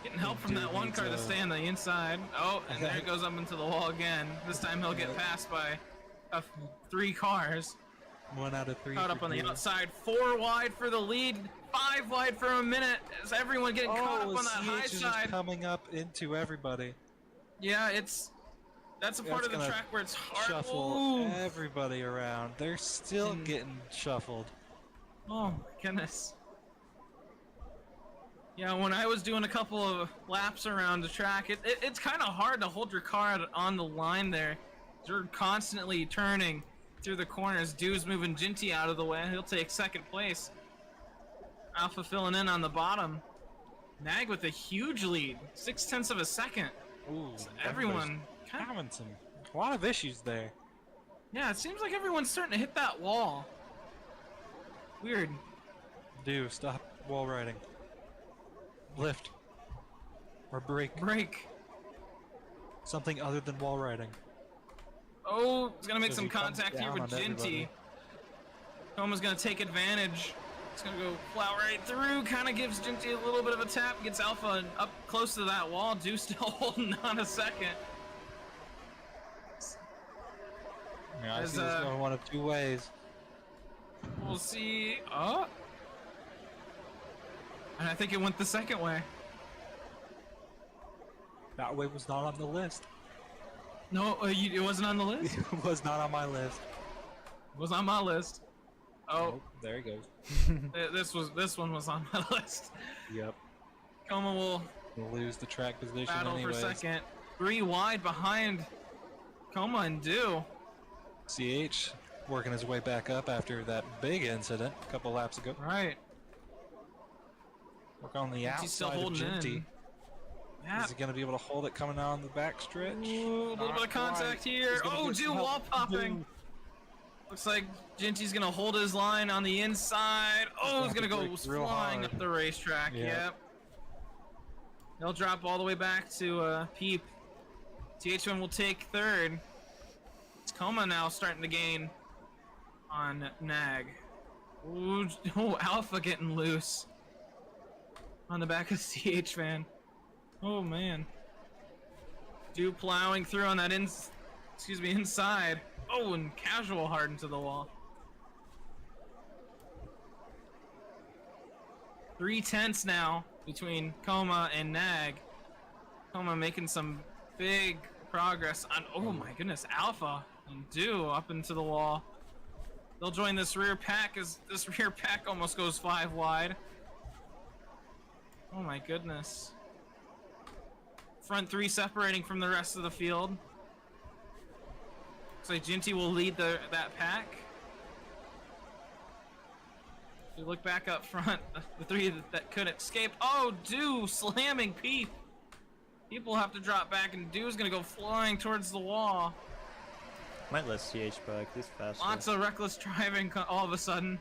getting help from that one car to stay on the inside. Oh, and there it goes up into the wall again. This time he'll get passed by 3 cars. 1 out of 3. Caught up on the outside. 4 wide for the lead. 5 wide for a minute. Is everyone getting caught up on that high CH is side? just coming up into everybody. Yeah, that's a part It's of the gonna track where it's hard. Shuffle Ooh. everybody around. They're still And- getting shuffled. Oh my goodness. Yeah, when I was doing a couple of laps around the track, it's kind of hard to hold your car on the line there. You're constantly turning through the corners. Dew's moving Ginty out of the way. He'll take second place. Alpha filling in on the bottom. Nag with a huge lead, 0.6 of a second. Ooh, Everyone, having a lot of issues there. yeah, it seems like everyone's starting to hit that wall. Weird. Do stop wall riding. Lift. Or brake. Break. Something other than wall riding. Oh, he's gonna make Because some he comes contact here down with on Ginty. everybody. Coma's gonna take advantage. He's gonna go plow right through, kind of gives Ginty a little bit of a tap, gets Alpha up close to that wall. Deuce still holding on a second. Yeah, I As, see this going one of 2 ways. We'll see. Oh! And I think it went the second way. That way was not on the list. No, it wasn't on the list? It was not on my list. It was on my list. Oh, there he goes. this one was on my list. Yep. Coma will We'll lose the track position battle anyways. for second. 3 wide behind Coma and Dew. CH working his way back up after that big incident a couple laps ago. Right. Work on the He's still outside of holding Ginty. in. Yeah. Is he going to be able to hold it coming down the back stretch? Ooh, a little bit of contact here. He's gonna Oh, get Dew some wall help. popping. Dew. Looks like Ginty's gonna hold his line on the inside. Oh, he's gonna go break real flying hard. up the racetrack. Yeah. Yep. He'll drop all the way back to Peep. TH1 will take third. It's Coma now starting to gain on Nag. Ooh, oh, Alpha getting loose on the back of CH Fan. Oh man. Dew plowing through on that inside. Oh, and casual hard into the wall. 3 tenths now between Coma and Nag. Coma making some big progress on, oh my goodness, Alpha and Dew up into the wall. They'll join this rear pack as this rear pack almost goes 5 wide. Oh my goodness. Front 3 separating from the rest of the field. Looks like Ginty will lead that pack. If you look back up front, the 3 that couldn't escape. Oh, Dew slamming Peep. People have to drop back, and Dew's gonna go flying towards the wall. Might let CH back, he's faster. Lots of reckless driving all of a sudden.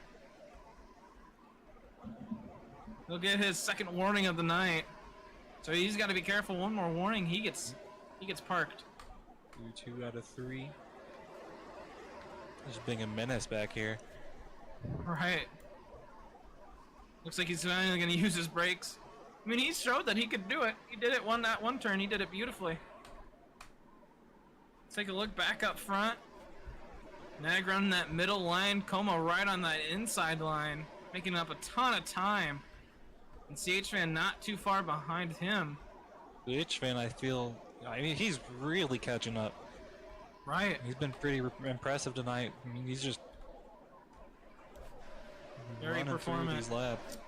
He'll get his second warning of the night. So he's got to be careful. One more warning, he gets parked. 2 out of 3. Just being a menace back here. Right. Looks like he's finally gonna use his brakes. I mean, he showed that he could do it. He did it that one turn. He did it beautifully. Let's take a look back up front. Nag running that middle line. Coma right on that inside line, making up a ton of time. And CH Fan not too far behind him. CH Fan, I mean, he's really catching up. Right. He's been pretty impressive tonight. I mean, he's just Very running through performant. these laps.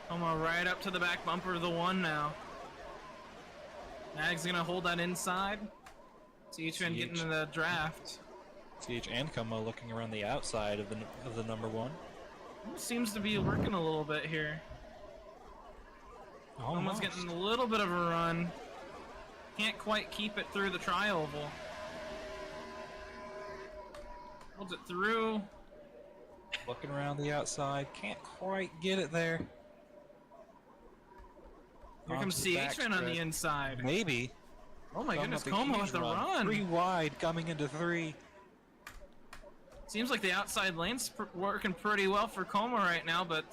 Coma right up to the back bumper of the 1 now. Nag's gonna hold that inside. CH Fan getting in the draft. CH and Como looking around the outside of the number 1. Seems to be working a little bit here. Coma's getting a little bit of a run. Can't quite keep it through the tri-oval. Holds it through. Looking around the outside, can't quite get it there. Here comes Onto the CH-Man on the backstretch. inside. Maybe. Oh my goodness, Up a Como huge with the run. 3 wide, coming into 3. Seems like the outside lane's working pretty well for Como right now, but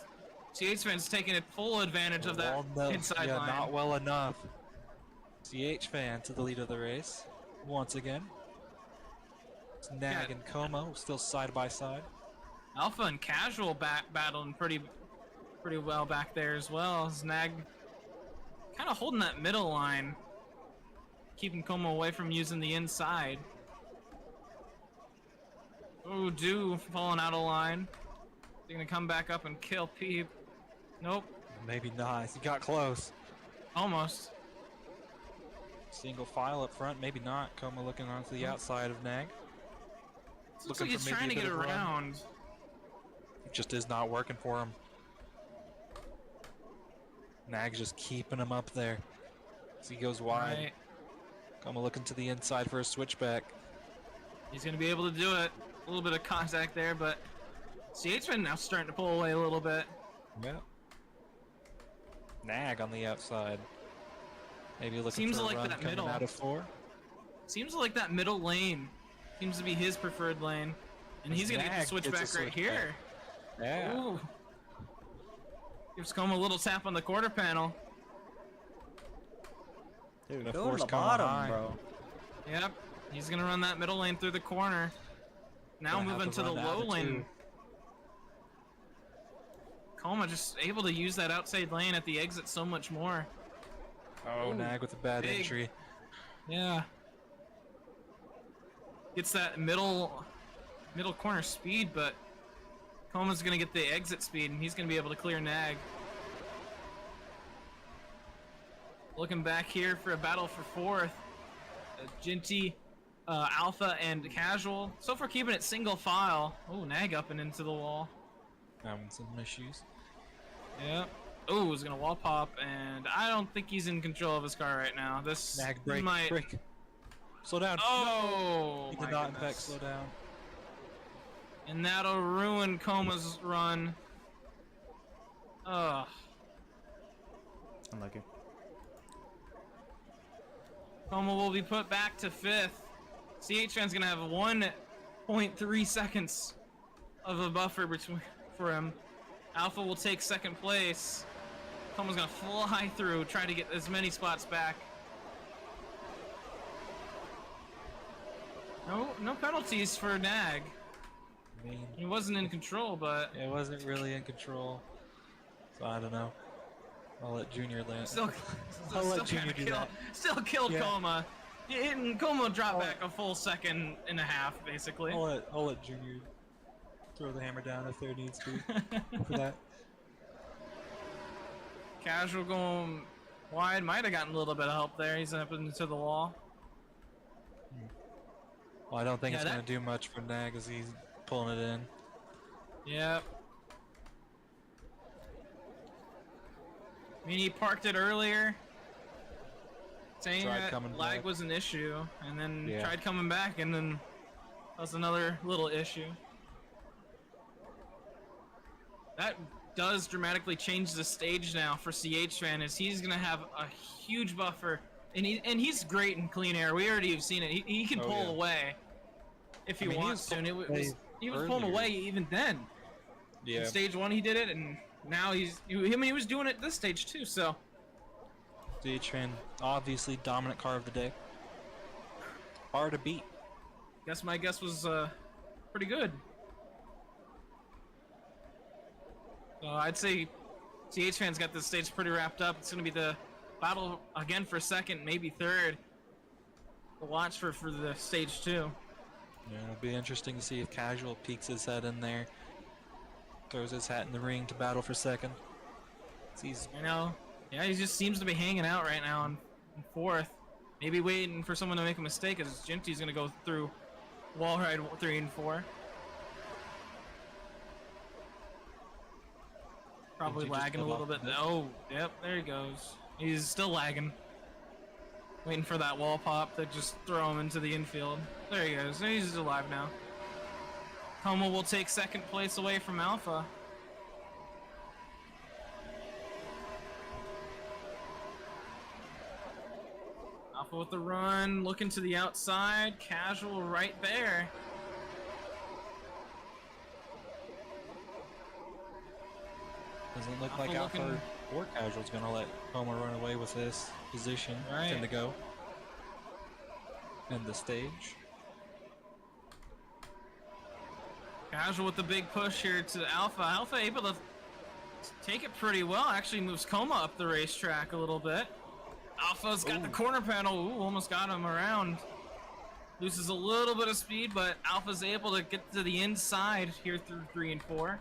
CH-Fan's taking full advantage of that inside line. Not well enough. CH fan to the lead of the race once again. It's Nag and Como still side by side. Alpha and Casual battling pretty well back there as well. As Nag kind of holding that middle line, keeping Como away from using the inside. Ooh, Do falling out of line. They're gonna come back up and kill Peep. Nope. Maybe not. He got close. Almost. Single file up front, maybe not. Como looking onto the outside of Nag. Looks like he's trying to get around. It just is not working for him. Nag's just keeping him up there. As he goes wide. Right. Como looking to the inside for a switchback. He's gonna be able to do it. A little bit of contact there, but CH-Man now starting to pull away a little bit. Yeah. Nag on the outside. Maybe looking Seems for a like run that coming middle. out of 4. Seems like that middle lane seems to be his preferred lane. And he's gonna get the Nag switch gets a back right switchback. here. Yeah. Ooh. Gives Como a little tap on the quarter panel. Dude, Gonna go to force the Como bottom, high. bro. Yep. He's gonna run that middle lane through the corner. Now Gonna have moving to the run out low of lane. 2. Como just able to use that outside lane at the exit so much more. Oh, Ooh, Nag with a bad big. entry. Yeah. Gets that middle corner speed, but Coma's gonna get the exit speed, and he's gonna be able to clear Nag. Looking back here for a battle for 4th. Jinty, Alpha, and Casual. So far keeping it single file. Oh, Nag up and into the wall. Having some issues. Yep. Oh, he's gonna wall pop, and I don't think he's in control of his car right now. This Nag, break, might. break. Slow down. Oh, He my did not, in fact, goodness. slow down. And that'll ruin Coma's run. Ugh. Unlucky. Coma will be put back to 5th. CH-Fan's gonna have 1.3 seconds of a buffer between for him. Alpha will take 2nd place. Coma's gonna fly through, try to get as many spots back. No penalties for Nag. I mean, He wasn't in control, but it wasn't really in control. So I don't know. I'll let Junior land. still I'll let kinda Junior do that. Still killed Yeah. Coma. And Coma dropped back a full 1.5 seconds, basically. I'll let Junior throw the hammer down if there needs to be for that. Casual going wide, might have gotten a little bit of help there. He's up into the wall. Well, I don't think Yeah, it's that- going to do much for Nag as he's pulling it in. Yep. I mean, he parked it earlier, saying Tried that coming lag back. was an issue, and then Yeah. tried coming back, and then that was another little issue. That does dramatically change the stage now for CH-Fan, as he's gonna have a huge buffer, and he's great in clean air. We already have seen it. He can Oh, pull yeah. away if he I mean, he wants was to, and pulling away he was pulling earlier. away even then. Yeah. In stage 1 he did it, and now he was doing it this stage too. So CH-Fan, obviously dominant car of the day. Hard to beat. guess my guess was pretty good. So I'd say CH-Fan's got this stage pretty wrapped up. It's gonna be the battle again for 2nd, maybe 3rd. To watch for the stage 2. Yeah, it'll be interesting to see if Casual peeks his head in there, throws his hat in the ring to battle for 2nd. He's You know, yeah, he just seems to be hanging out right now in 4th. Maybe waiting for someone to make a mistake, as Jinty's gonna go through wall ride 3 and 4. Probably Jinty just lagging a fell little off bit. the bit. Oh, yep, there he goes. He's still lagging. Waiting for that wall pop to just throw him into the infield. There he goes. He's alive now. Como will take second place away from Alpha. Alpha with the run, looking to the outside. Casual right there. Doesn't look Alpha like Alpha looking- or Casual's gonna let Homer run away with this position. Right. 10 to go. In the stage. Casual with the big push here to Alpha. Alpha able to take it pretty well. Actually moves Coma up the racetrack a little bit. Alpha's got the corner panel. Ooh, almost got him around. Loses a little bit of speed, but Alpha's able to get to the inside here through 3 and 4.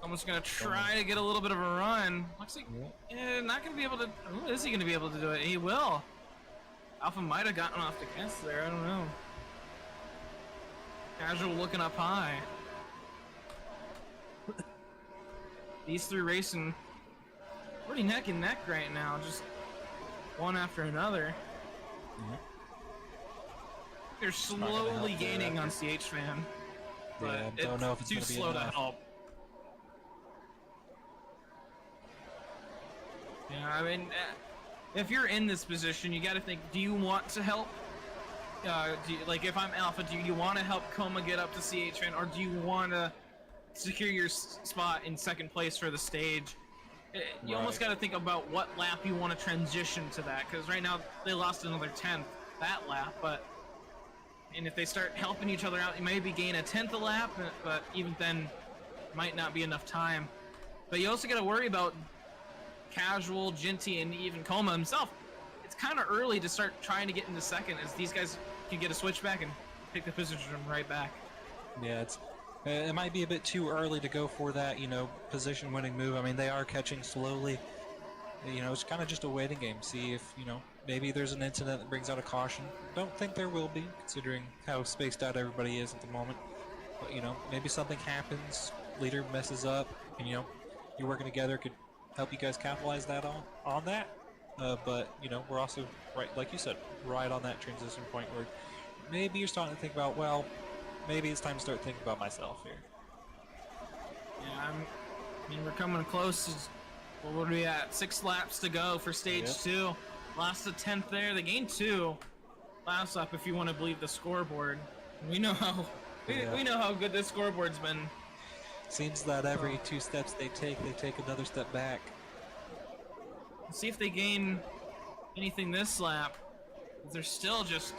Almost gonna try to get a little bit of a run. Looks like not gonna be able to. Ooh, is he gonna be able to do it? He will. Alpha might have gotten off the gas there. I don't know. Casual looking up high. These three racing pretty neck and neck right now, just one after another. They're slowly gaining on CH Fan, but Yeah, don't know if it's too gonna be slow enough. to help. Yeah, I mean, if you're in this position, you got to think: do you want to help? Like, if I'm Alpha, do you want to help Coma get up to CH Fan, or do you want to secure your spot in second place for the stage? You almost got to think about what lap you want to transition to that, because right now they lost another 10th that lap, and if they start helping each other out, you maybe gain a 10th a lap, but even then, might not be enough time. But you also got to worry about Casual, Ginty, and even Coma himself. It's kind of early to start trying to get into second, as these guys can get a switchback and pick the position right back. Yeah, it might be a bit too early to go for that, position winning move. I mean, they are catching slowly. It's kind of just a waiting game. See if, maybe there's an incident that brings out a caution. Don't think there will be, considering how spaced out everybody is at the moment. But, maybe something happens, leader messes up, and, you're working together, could help you guys capitalize that on that. But, we're also, right, like you said, right on that transition point where maybe you're starting to think about, well, maybe it's time to start thinking about myself here. Yeah, I mean, we're coming close. What are we at? 6 laps to go for stage 2. Lost the 10th there. They gained 2 last lap, if you want to believe the scoreboard. We know how we know how good this scoreboard's been. Seems that every 2 steps they take another step back. Let's see if they gain anything this lap. They're still just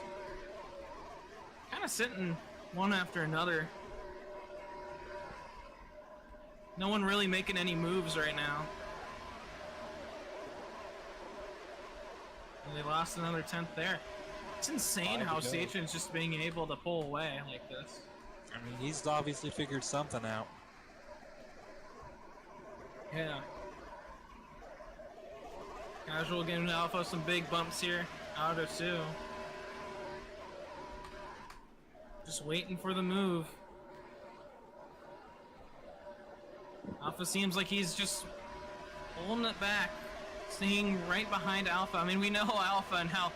kind of sitting one after another. No one really making any moves right now. And they lost another 10th there. It's insane how Sachin's just being able to pull away like this. I mean, he's obviously figured something out. Yeah. Casual getting Alpha some big bumps here. Out of 2. Just waiting for the move. Alpha seems like he's just holding it back. Staying right behind Alpha. I mean, we know Alpha and how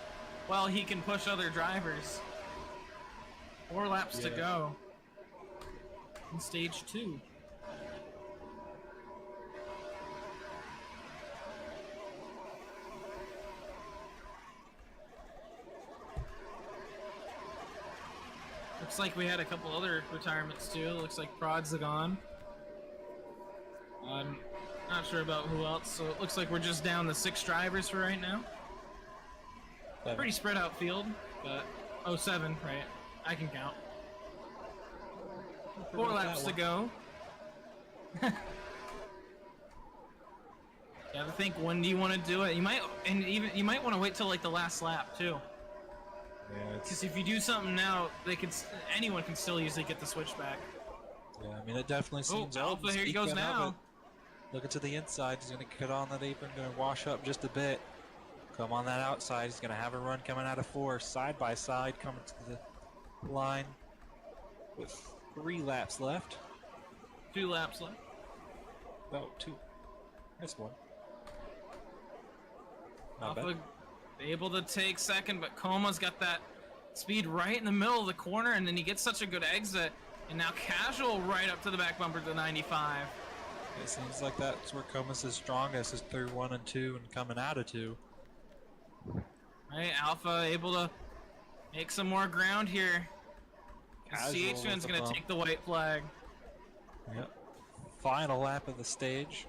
well he can push other drivers. 4 laps to go in stage 2. Looks like we had a couple other retirements too. Looks like Prod's gone. I'm not sure about who else, so it looks like we're just down to 6 drivers for right now. Pretty spread out field, but 07, right? I can count. 4 laps to go. You have to think, when do you want to do it? You might want to wait till like the last lap too. Yeah, Because if you do something now, anyone can still usually get the switchback. Yeah, I mean, it definitely seems. Alpha, here he goes now. Looking to the inside, he's going to cut on that apron, going to wash up just a bit. Come on that outside, he's going to have a run coming out of 4, side by side, coming to the line with 3 laps left. 2 laps left. Oh, 2. That's 1. Not Alpha bad. able to take second, but Coma's got that speed right in the middle of the corner, and then he gets such a good exit. And now Casual right up to the back bumper to 95. It seems like that's where Comas is strongest, is through 1 and 2 and coming out of 2. Right, Alpha able to make some more ground here. Casual CHFN's with gonna the take the white flag. Yep. Final lap of the stage.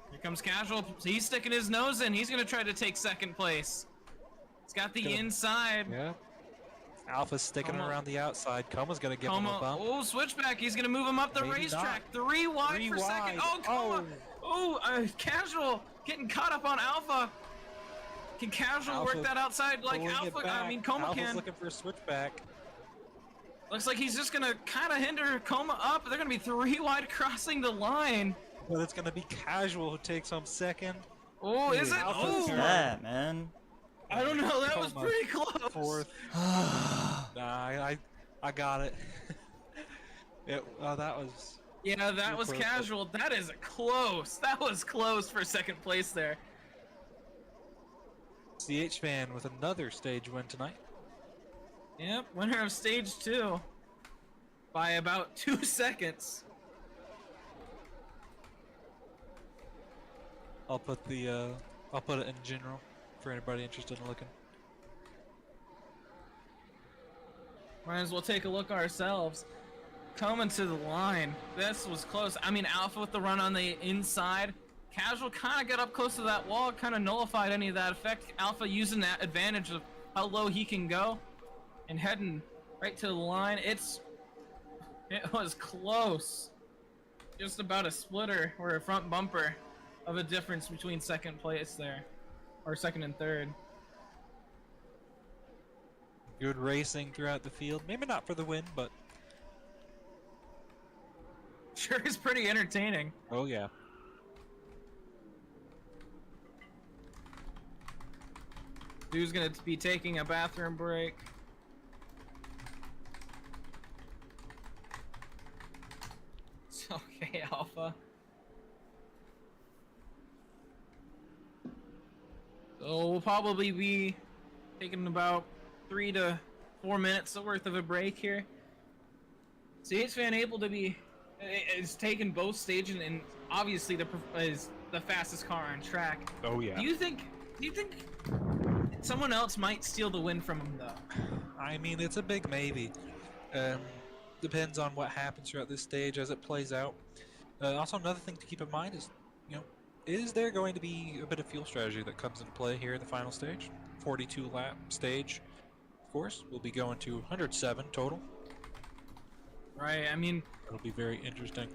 Here comes Casual. He's sticking his nose in. He's gonna try to take second place. He's got the inside. Yeah. Alpha's sticking Coma. around the outside. Coma's gonna give him a Coma. bump. Oh, switchback. He's gonna move him up the Maybe racetrack. not. 3 wide 3 for second. wide. Oh, Coma. Casual getting caught up on Alpha. Can Casual Alpha work that outside like pulling it Alpha? back. I mean, Coma Alpha's can. looking for a switchback. Looks like he's just gonna kind of hinder Coma up. They're gonna be 3 wide crossing the line. But it's gonna be Casual who takes home second. Oh, is it? Alpha's Oh, What's turn. that, man? I don't know. That was Coma pretty close. Fourth. Nah, I got it. That was. Yeah, that was Super. Casual. That is close. That was close for second place there. CH Fan with another stage win tonight. Yep, winner of stage 2 by about 2 seconds. I'll put it in general for anybody interested in looking. Might as well take a look ourselves. Coming to the line. This was close. I mean, Alpha with the run on the inside. Casual kind of got up close to that wall, kind of nullified any of that effect. Alpha using that advantage of how low he can go and heading right to the line. It was close. Just about a splitter or a front bumper of a difference between second place there, or second and third. Good racing throughout the field. Maybe not for the win, but Sure is pretty entertaining. oh yeah. Dude's gonna be taking a bathroom break. It's okay, Alpha. So we'll probably be taking about 3 to 4 minutes worth of a break here. CH Fan able to be is taking both stages and obviously is the fastest car on track. Oh yeah. Do you think someone else might steal the win from him though? I mean, it's a big maybe. Depends on what happens throughout this stage as it plays out. Also, another thing to keep in mind is, is there going to be a bit of fuel strategy that comes into play here in the final stage? 42 lap stage. Of course, we'll be going to 107 total. Right, I mean, It'll be very interesting.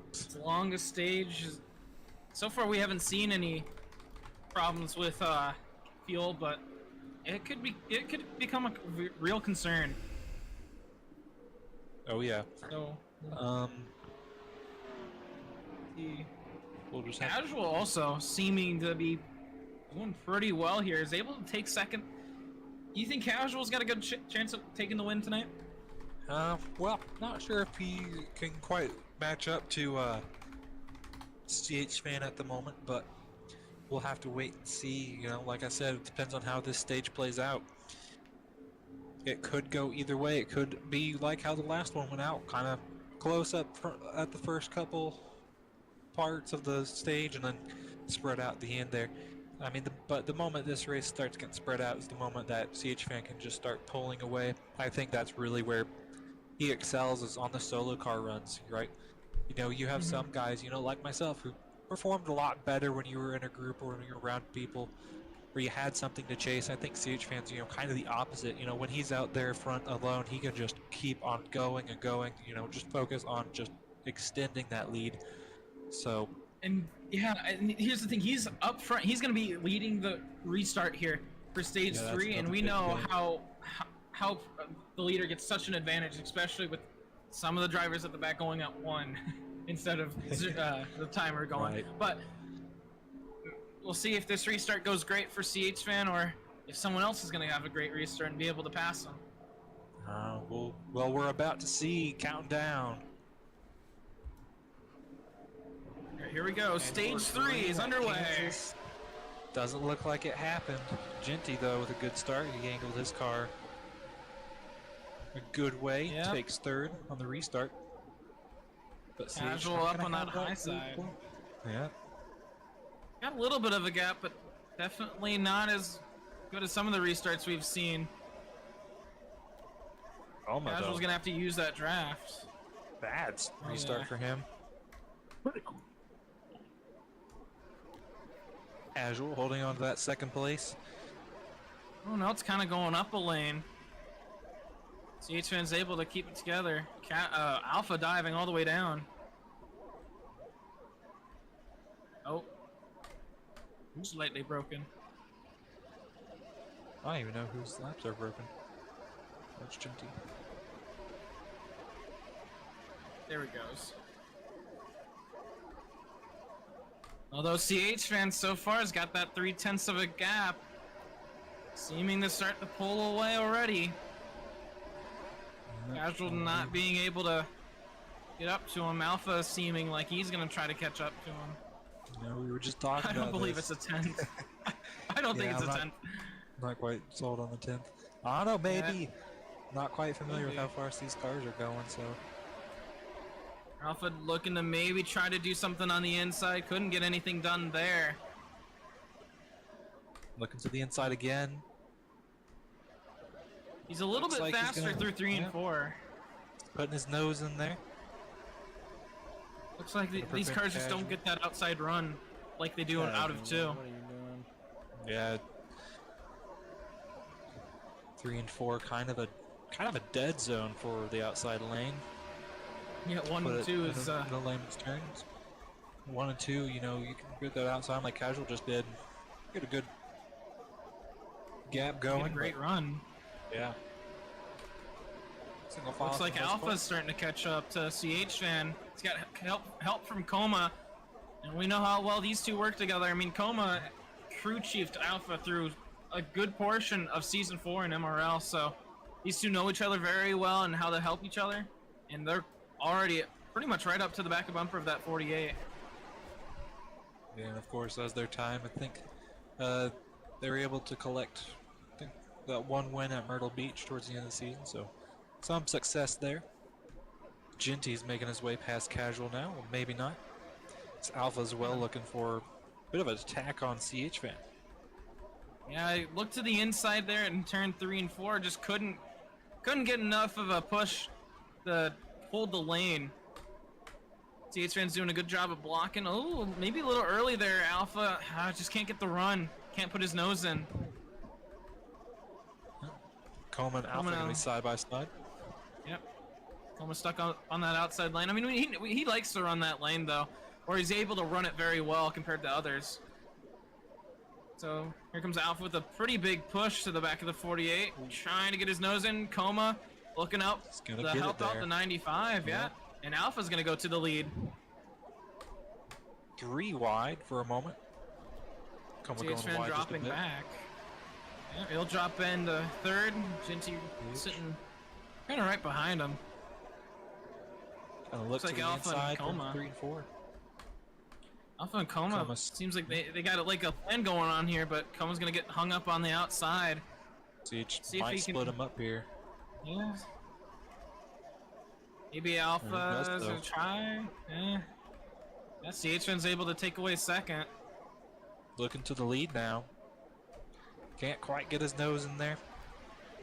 it's the longest stage. So far we haven't seen any problems with fuel, but it could become a real concern. Oh yeah. So the We'll just have Casual also seeming to be doing pretty well here, is able to take second. Do you think Casual's got a good chance of taking the win tonight? well, not sure if he can quite match up to CH Fan at the moment, but we'll have to wait and see. Like I said, it depends on how this stage plays out. It could go either way. It could be like how the last one went out, kind of close up at the first couple parts of the stage and then spread out at the end there. I mean, but the moment this race starts getting spread out is the moment that CH Fan can just start pulling away. I think that's really where he excels, is on the solo car runs, right? You have some guys, like myself, who performed a lot better when you were in a group or when you were around people where you had something to chase. I think CH Fan's, kind of the opposite. When he's out there front alone, he can just keep on going and going, just focus on just extending that lead. So, And yeah, and here's the thing, he's up front. He's going to be leading the restart here for stage Yeah, that's 3, and another we big know thing. how the leader gets such an advantage, especially with some of the drivers at the back going at 1 instead of the timer going. Right. But we'll see if this restart goes great for CH Fan, or if someone else is going to have a great restart and be able to pass them. well, we're about to see countdown. Here we go. Stage 3 is underway. Kansas. Doesn't look like it happened. Genty, though, with a good start. He angled his car a good way. Yep. Takes third on the restart. But Casual CH up gonna on that have high lead. side. Yeah. Got a little bit of a gap, but definitely not as good as some of the restarts we've seen. Oh my Casual's god. gonna have to use that draft. Bad restart yeah. for him. Pretty cool. Casual holding on to that second place. Oh, now it's kind of going up a lane. CHFan's able to keep it together. Alpha diving all the way down. Oh. Slightly broken. I don't even know whose laps are broken. That's Genty. There he goes. Although CHFan so far has got that 0.3 of a gap, seeming to start to pull away already. Casual not being able to get up to him. Alpha seeming like he's gonna try to catch up to him. No, we were just talking I about don't believe this. it's a 10th. I don't think Yeah, it's a I'm 10th. not quite sold on the 10th. I don't know, maybe. Not quite familiar with how fast these cars are going, so. Alpha looking to maybe try to do something on the inside. Couldn't get anything done there. Looking to the inside again. He's a little Looks bit like he's faster gonna- through 3 yeah. and 4. Putting his nose in there. Looks like these prevent cars just don't Casual. get that outside run like they do out of 2. What are you doing? Yeah. 3 and 4, kind of a dead zone for the outside lane. Yeah, 1 Put and it 2 in is a layman's terms. 1 and 2, you know, you can get that outside like Casual just did. Get a good gap going. a great but- run. Yeah. Single file Looks for like the most part. Alpha's starting to catch up to CHFan. He's got help from Coma, and we know how well these two work together. I mean, Coma crew chiefed Alpha through a good portion of Season 4 in MRL, so these two know each other very well and how to help each other, and they're already pretty much right up to the back of bumper of that 48. Yeah, and of course, as their time, I think they were able to collect, I think, that one win at Myrtle Beach towards the end of the season, so some success there. Genty's making his way past Casual now, well, maybe not. It's Alpha as well, looking for a bit of an attack on CHFan. Yeah, I looked to the inside there in turn 3 and 4, just couldn't get enough of a push to hold the lane. CHFan's doing a good job of blocking. Oh, maybe a little early there, Alpha. Just can't get the run. Can't put his nose in. Coma and Alpha going to be side by side. Yep. Almost stuck on that outside lane. I mean, he likes to run that lane, though, or he's able to run it very well compared to others. So here comes Alpha with a pretty big push to the back of the 48, trying to get his nose in. Coma looking up gonna to get it help out there. the 95, yeah. And Alpha's going to go to the lead. 3 wide for a moment. Coma going CHFan wide just a dropping bit. back. Yeah, he'll drop in to third. Genty sitting kind of right behind him. Kind of look Looks to like the Alpha and inside from Coma. 3 and 4. Alpha and Coma Coma's- seems like they got like a plan going on here, but Coma's gonna get hung up on the outside. CH See if might he split can- him up here. Yeah. Maybe does, Alpha's though. gonna try. Yeah. CHFan's able to take away second. Looking to the lead now. Can't quite get his nose in there.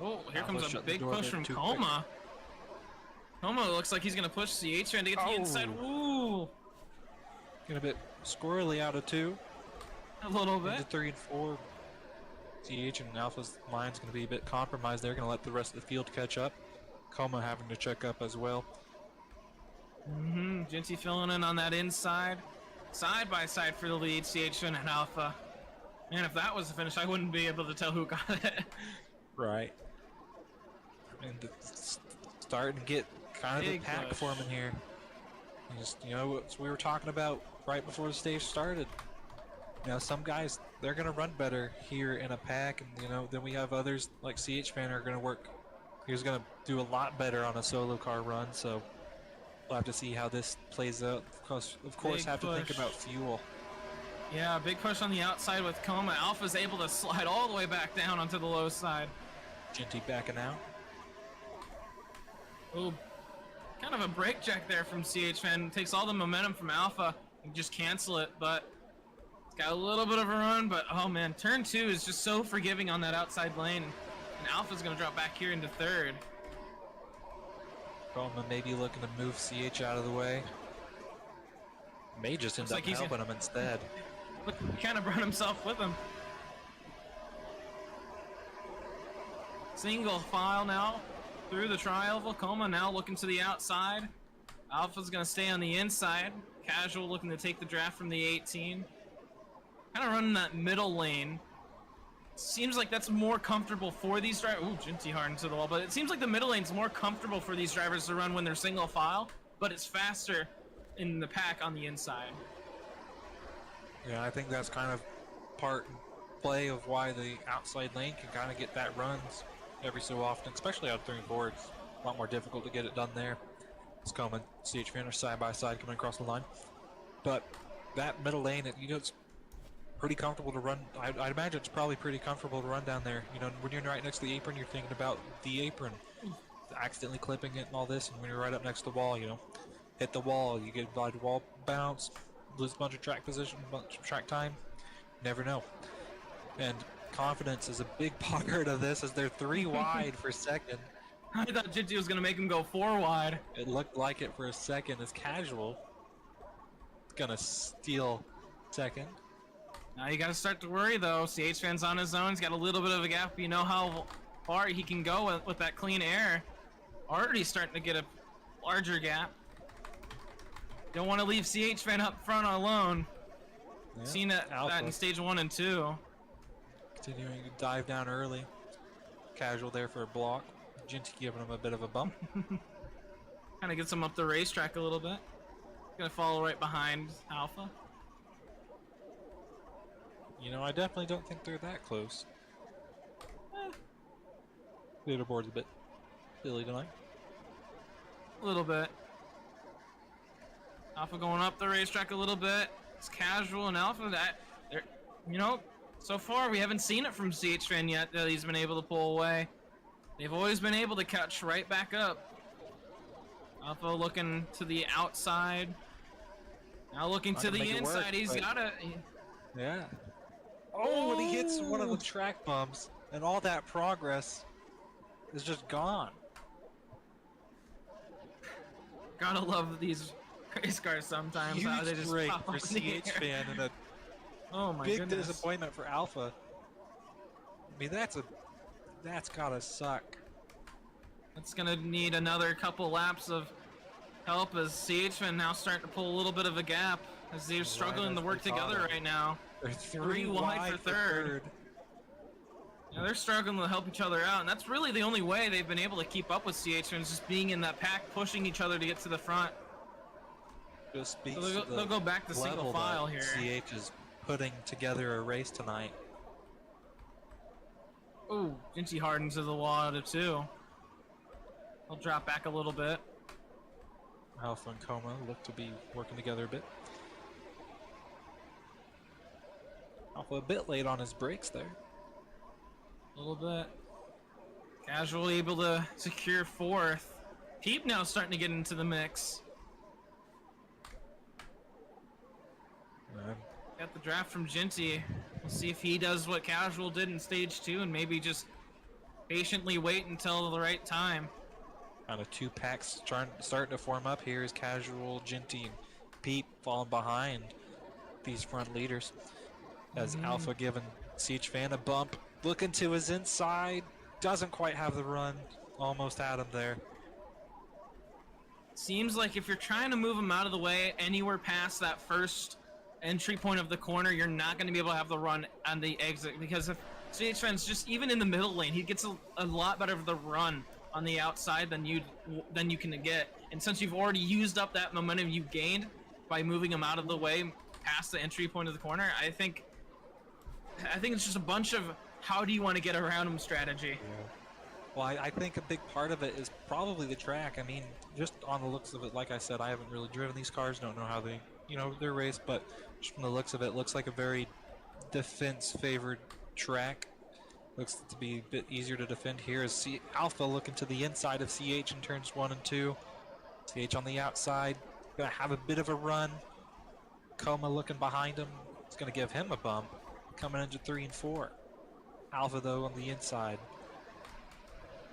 Oh, here Alpha comes a shut the big door push there from too Coma. Coma looks like he's gonna push CHFan to get to the inside. Ooh, Get a bit squirrely out of 2. a little Into bit. 3 and 4. CH and Alpha's line's going to be a bit compromised. They're going to let the rest of the field catch up. Coma having to check up as well. Genty filling in on that inside. Side by side for the lead, CHFan and Alpha. Man, if that was the finish, I wouldn't be able to tell who got it. Right. And it's starting to get kind of a Big pack push. forming here. Just, you know, what we were talking about right before the stage started. You know, some guys, they're going to run better here in a pack, and, you know, then we have others like CHFan are going to work. He's going to do a lot better on a solo car run, so we'll have to see how this plays out. Of course Big have to think push. about fuel. Yeah, big push on the outside with Coma. Alpha's able to slide all the way back down onto the low side. Ginty backing out. Ooh, kind of a brake check there from CHN. Takes all the momentum from Alpha and just cancel it, but it's got a little bit of a run, but oh man, turn 2 is just so forgiving on that outside lane. And Alpha's gonna drop back here into 3rd. Coma maybe looking to move CH out of the way. May just end Looks up like he's helping him instead. Look, he kind of brought himself with him. Single file now through the tri-oval. Coma now looking to the outside. Alpha's gonna stay on the inside. Casual looking to take the draft from the 18. Kind of running that middle lane. Seems like that's more comfortable for these drivers. Ooh, Ginty hard into the wall, but it seems like the middle lane's more comfortable for these drivers to run when they're single file, but it's faster in the pack on the inside. Yeah, I think that's kind of part and play of why the outside lane can kind of get that runs every so often, especially out of 3 and 4. It's a lot more difficult to get it done there. It's coming. CH Finish side by side coming across the line. But that middle lane, it's pretty comfortable to run. I'd imagine it's probably pretty comfortable to run down there. When you're right next to the apron, you're thinking about the apron, accidentally clipping it and all this, and when you're right up next to the wall, hit the wall, you get a wall bounce, lose a bunch of track position, a bunch of track time. Never know. And confidence is a big part of this, as they're 3 wide for second. I thought Ginty was gonna make him go 4 wide. It looked like it for a second, as Casual gonna steal second. Now you gotta start to worry though. CH Fan's on his own. He's got a little bit of a gap. You know how far he can go with that clean air. Already starting to get a larger gap. Don't want to leave CH Fan up front alone. Yeah, Seen that in stage 1 and 2. Continuing to dive down early. Casual there for a block. Ginty giving him a bit of a bump. Kind of gets him up the racetrack a little bit. Gonna follow right behind Alpha. I definitely don't think they're that close. Leaderboard's a bit silly tonight. A little bit. Alpha going up the racetrack a little bit. It's Casual and Alpha. They're, so far we haven't seen it from CH Fan yet that he's been able to pull away. They've always been able to catch right back up. Alpha looking to the outside. Now looking to the inside. He's got it. Yeah. Oh, and he hits one of the track bumps, and all that progress is just gone. Gotta love these race cars sometimes. How they just break pop for up in the CH air. Fan, and a Oh my big goodness. disappointment for Alpha. I mean, that's gotta suck. It's gonna need another couple laps of help as CH Fan now starting to pull a little bit of a gap as they're struggling to work together right now. They're 3 wide for third. Yeah, they're struggling to help each other out, and that's really the only way they've been able to keep up with CH Fan, is just being in that pack, pushing each other to get to the front. Just speaks So to they'll go back to single level file that here. CH is putting together a race tonight. Ooh, Ginty hard into the wall out of 2. He'll drop back a little bit. Alpha and Coma look to be working together a bit. Alpha a bit late on his brakes there. A little bit. Casual able to secure 4th. Peep now starting to get into the mix. Got the draft from Ginty. We'll see if he does what Casual did in stage 2 and maybe just patiently wait until the right time. Kind of 2 packs starting to form up here as Casual, Ginty, and Peep falling behind these front leaders. As Alpha giving CH Fan a bump, looking to his inside, doesn't quite have the run, almost had him there. Seems like if you're trying to move him out of the way anywhere past that first entry point of the corner, you're not going to be able to have the run on the exit, because if CH Fan's just even in the middle lane, he gets a lot better of the run on the outside than you can get. And since you've already used up that momentum you gained by moving him out of the way past the entry point of the corner, I think it's just a bunch of how do you want to get around him strategy. Yeah. Well, I think a big part of it is probably the track. I mean, just on the looks of it, like I said, I haven't really driven these cars, don't know how they their race, but just from the looks of it, looks like a very defense-favored track. Looks to be a bit easier to defend here as Alpha looking to the inside of CH in turns 1 and 2. CH on the outside, gonna have a bit of a run. Coma looking behind him, it's gonna give him a bump. Coming into 3 and 4. Alpha though on the inside.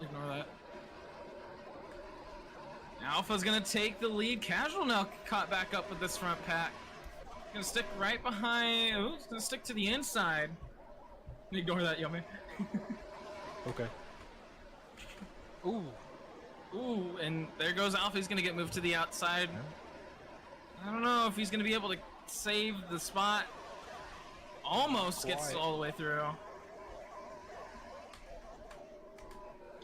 Ignore that. Alpha's gonna take the lead. Casual now caught back up with this front pack. Gonna stick right behind. Oh, it's gonna stick to the inside. Ignore that, Yummy. Okay. Ooh. Ooh, and there goes Alpha. He's gonna get moved to the outside. I don't know if he's gonna be able to save the spot. Almost gets all the way through.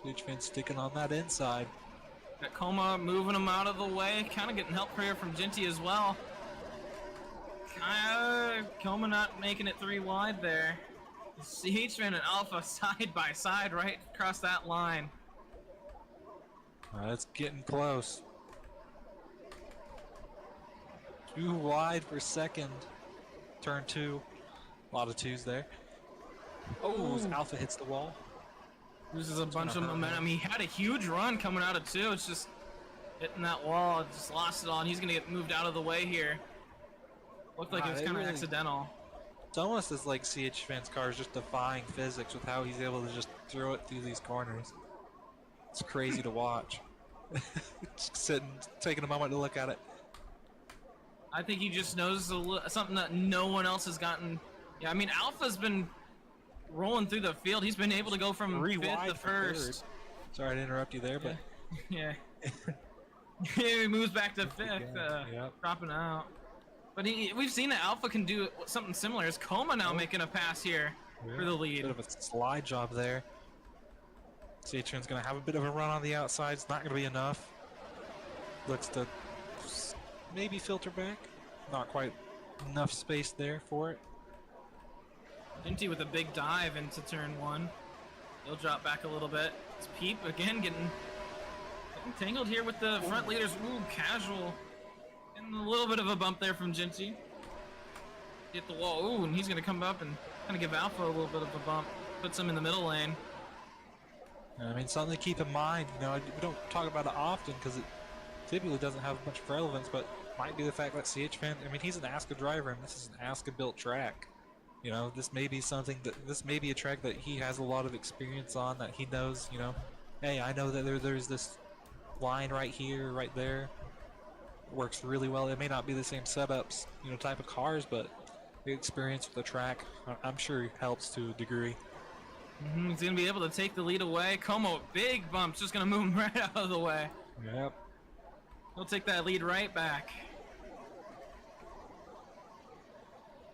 Huge fan sticking on that inside. Got Coma moving him out of the way. Kind of getting help here from Ginty as well. Coma not making it 3 wide there. CH-Man and Alpha side by side right across that line. It's getting close. 2 wide for second. Turn 2. A lot of 2s there. Oh, Alpha hits the wall. Loses a bunch of momentum. He had a huge run coming out of 2. It's just hitting that wall. Just lost it all, and he's gonna get moved out of the way here. Looked like it was kind of accidental. It's almost as like CH Fan's car is just defying physics with how he's able to just throw it through these corners. It's crazy to watch. Just sitting, taking a moment to look at it. I think he just knows something that no one else has gotten. Yeah, I mean, Alpha's been rolling through the field. He's been able to go from 5th to 1st. Sorry to interrupt you there, but yeah. He moves back to 5th, dropping out. But we've seen that Alpha can do something similar. Is Coma now making a pass here for the lead? Bit of a slide job there. CHN's going to have a bit of a run on the outside. It's not going to be enough. Looks to maybe filter back. Not quite enough space there for it. Ginty with a big dive into turn 1. He'll drop back a little bit. It's Peep again getting tangled here with the front leaders. Ooh, Casual. And a little bit of a bump there from Ginty. Hit the wall. Ooh, and he's going to come up and kind of give Alpha a little bit of a bump. Puts him in the middle lane. I mean, something to keep in mind. We don't talk about it often because it typically doesn't have much relevance, but might be the fact that CH Fan, I mean, he's an ASCA driver, and this is an ASCA built track. This may be this may be a track that he has a lot of experience on, that he knows, hey, I know that there's this line right here, right there. Works really well. It may not be the same setups, type of cars, but the experience with the track, I'm sure helps to a degree. He's going to be able to take the lead away. Como, big bumps, just going to move him right out of the way. Yep. He'll take that lead right back.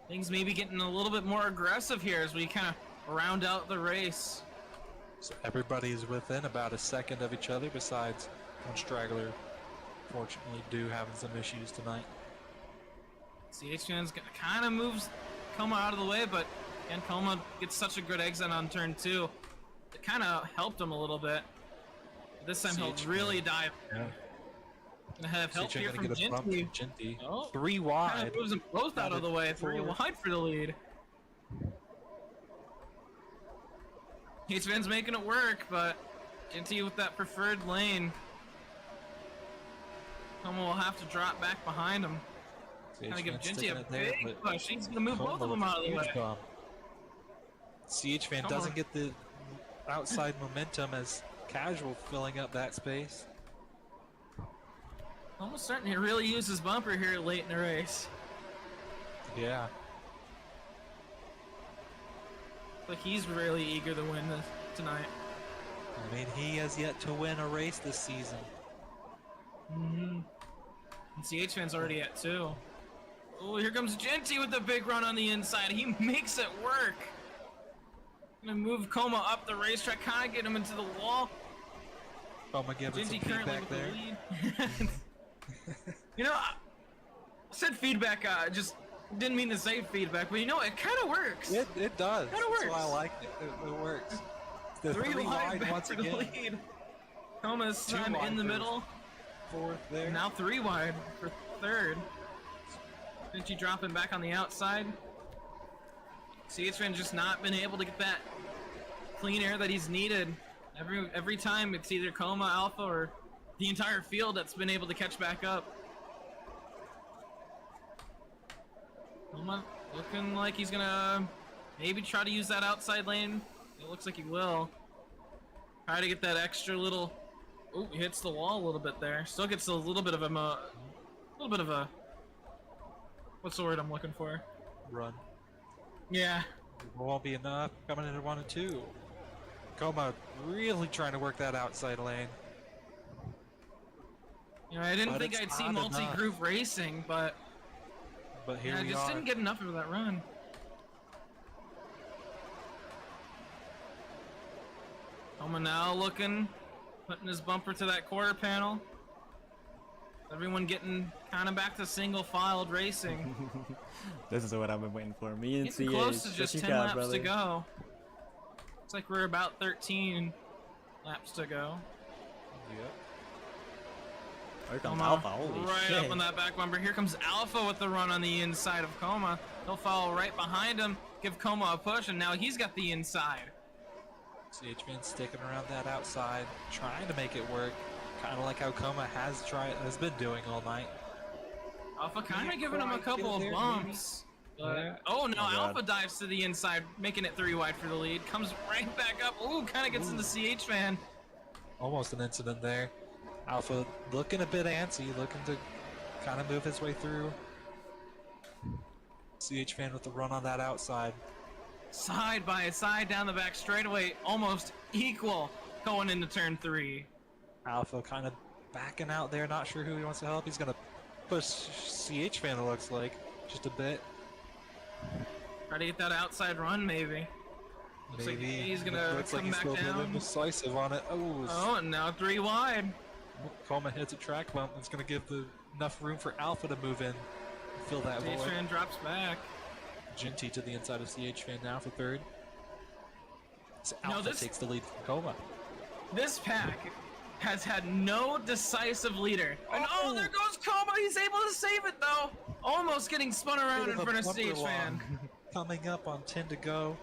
Things may be getting a little bit more aggressive here as we kind of round out the race. So everybody is within about a second of each other, besides one straggler. Fortunately, having some issues tonight. CH-Fan's kind of moves Coma out of the way, but again, Coma gets such a good exit on turn 2. It kind of helped him a little bit. This time he'll really dive. Yeah. Gonna have help here from Ginty. Oh, 3 wide. Kind of moves them both out of the way. 3 wide for the lead. CH-Fan's making it work, but Ginty with that preferred lane. Coma will have to drop back behind him. Kind of give Ginty a big push. He's gonna move both of them out of the way. CH Fan doesn't get the outside momentum as Casual filling up that space. Almost starting to really use his bumper here late in the race. Yeah. But he's really eager to win this tonight. I mean, he has yet to win a race this season. And CH Fan's already at 2. Oh, here comes Ginty with the big run on the inside. He makes it work. Gonna move Coma up the racetrack, kind of get him into the wall. Coma giving some feedback there. I said feedback, just didn't mean to say feedback, but it kind of works. It does. Kind of works. That's why I like it. It works. The 3 wide once again. The lead. Coma's time in the middle. 4th there. Now 3 wide for 3rd. Genty dropping back on the outside. CHFan just not been able to get that clean air that he's needed. Every time it's either Coma, Alpha, or the entire field that's been able to catch back up. Coma looking like he's gonna maybe try to use that outside lane. It looks like he will. Try to get that extra little. Oh, he hits the wall a little bit there. Still gets a little bit of a. What's the word I'm looking for? Run. Yeah. It won't be enough. Coming into 1 and 2. Coma really trying to work that outside lane. You know, I didn't But think it's I'd see not multi-groove racing, but here I we just are. didn't get enough of that run. Coma now looking, putting his bumper to that quarter panel. Everyone getting kind of back to single-filed racing. This is what I've been waiting for. Me and Getting CH. close to just 10 laps brother. to go. Looks like we're about 13 laps to go. Yep. Here comes Coma Alpha. Holy right shit. up on that back bumper. Here comes Alpha with the run on the inside of Coma. He'll follow right behind him, give Coma a push, and now he's got the inside. CHFan sticking around that outside, trying to make it work. Kind of like how Coma has been doing all night. Alpha kind of giving him a Right couple of there, bumps. Yeah. Oh no, Oh, God. Alpha dives to the inside, making it 3 wide for the lead. Comes right back up. Ooh, kind of gets into CHFan. Almost an incident there. Alpha looking a bit antsy, looking to kind of move his way through. CHFan with the run on that outside. Side by side down the back straightaway, almost equal going into turn 3. Alpha kind of backing out there, not sure who he wants to help. He's going to push CHFan, it looks like, just a bit. Try to get that outside run, maybe. Looks like he's gonna looks like come he's back still a little down. decisive on it. Oh, and now 3 wide. Coma hits a track bump. It's going to give enough room for Alpha to move in, fill that void. CHFan drops back. Genty to the inside of CHFan now for third. So No, Alpha this- takes the lead from Coma. This pack has had no decisive leader. And oh, there goes Coma. He's able to save it though. Almost getting spun around Bit in of a front of bumper CHFan. long. Coming up on 10 to go.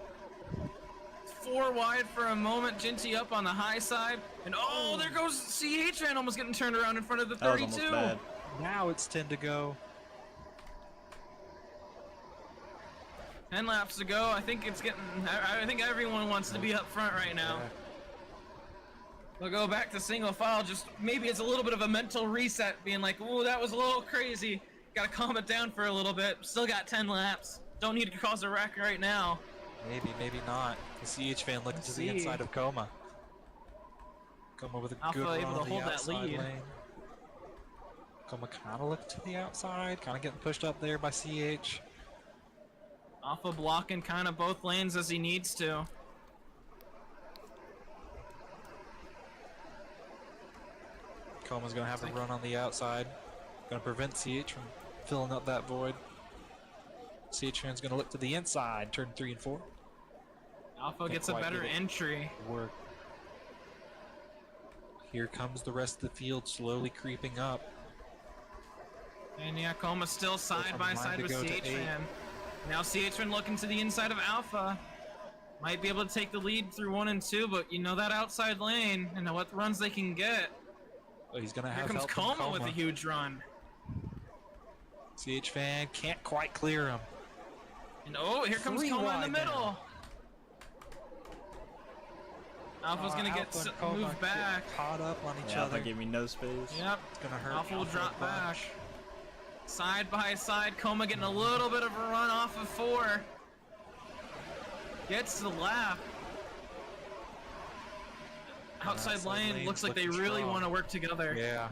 4 wide for a moment. Genty up on the high side. And oh, there goes CHFan almost getting turned around in front of the That was 32. almost bad. Now it's 10 to go. 10 laps to go. I think it's getting. I think everyone wants to be up front right now. Yeah. We'll go back to single file. Just maybe it's a little bit of a mental reset, being like, "Ooh, that was a little crazy. Gotta calm it down for a little bit. Still got 10 laps. Don't need to cause a wreck right now." Maybe not. The CHFan looking Let's to see. the inside of Coma. Coma with a Alpha good run able to on the hold that outside lead. lane. Coma kind of looking to the outside, kind of getting pushed up there by CH. Alpha blocking kind of both lanes as he needs to. Coma's gonna have a run on the outside, gonna prevent CH from filling up that void. CHFan's gonna look to the inside, turn 3 and 4. Alpha gets a quite better get it. entry. Work. Here comes the rest of the field slowly creeping up. And yeah, Coma still side from by 9 side to with go to 8. CHFan. Now CHFan looking to the inside of Alpha. Might be able to take the lead through 1 and 2, but you know that outside lane and what runs they can get. Oh, he's gonna Here have comes help from Coma with a huge run. CHFan can't quite clear him. And oh, here comes 3 Coma in wide the middle. Alpha's gonna get Alpha and Coma moved back. get caught up on each Yeah, Alpha other. gave me no space. Yep. It's gonna hurt. Alpha will Alpha drop a bunch. back. Side by side, Coma getting a little bit of a run off of 4. Gets the lap. Outside outside lane lane's looks like they looking really strong. want to work together. Yeah.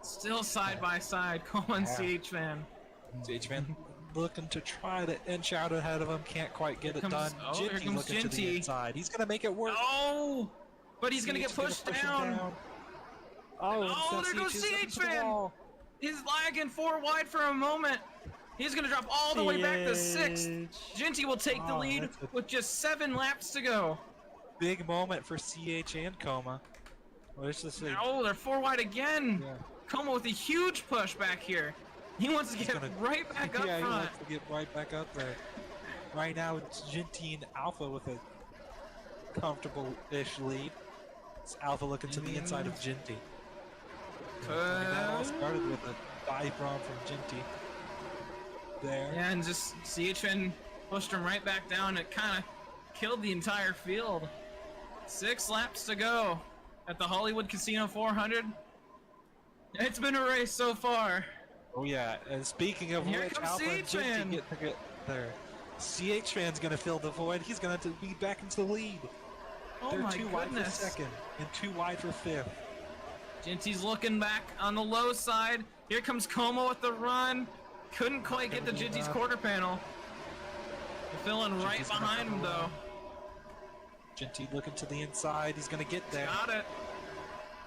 Still side by side, Coma and Yeah. CHFan. CHFan looking to try to inch out ahead of him, can't quite get it Here done. comes- oh, here Genty comes looking to the Genty. inside. He's gonna make it work. Oh! But he's gonna CH get pushed push him down. Oh, Oh, instead there goes CH is up to the CHFan. wall. He's lagging 4 wide for a moment. He's gonna drop all the way back to 6th. Genty will take the Oh, lead that's a- with just 7 laps to go. Big moment for CH and Coma. Let's just say, Oh, they're 4 wide again. yeah. Como with a huge push back here. He wants to get right back up Yeah, he front. wants to get right back up there. Right now, it's Ginty and Alpha with a comfortable-ish lead. It's Alpha looking to the inside of Ginty. That all started with a dive bomb from Ginty. There. Yeah, and just CHN pushed him right back down. It kind of killed the entire field. 6 laps to go at the Hollywood Casino 400. It's been a race so far. Oh yeah, and speaking of Here which, comes Alpha and CH-Fan. Ginty get to get there. CH-Fan's gonna fill the void. He's gonna have to be back into the lead. Oh They're my 2 wide for goodness. second and 2 wide for 5th. Ginty's looking back on the low side. Here comes Como with the run. Couldn't quite get to Ginty's quarter panel. They're filling right Ginty's gonna behind him come though. around. Ginty looking to the inside. He's gonna get there. Got it.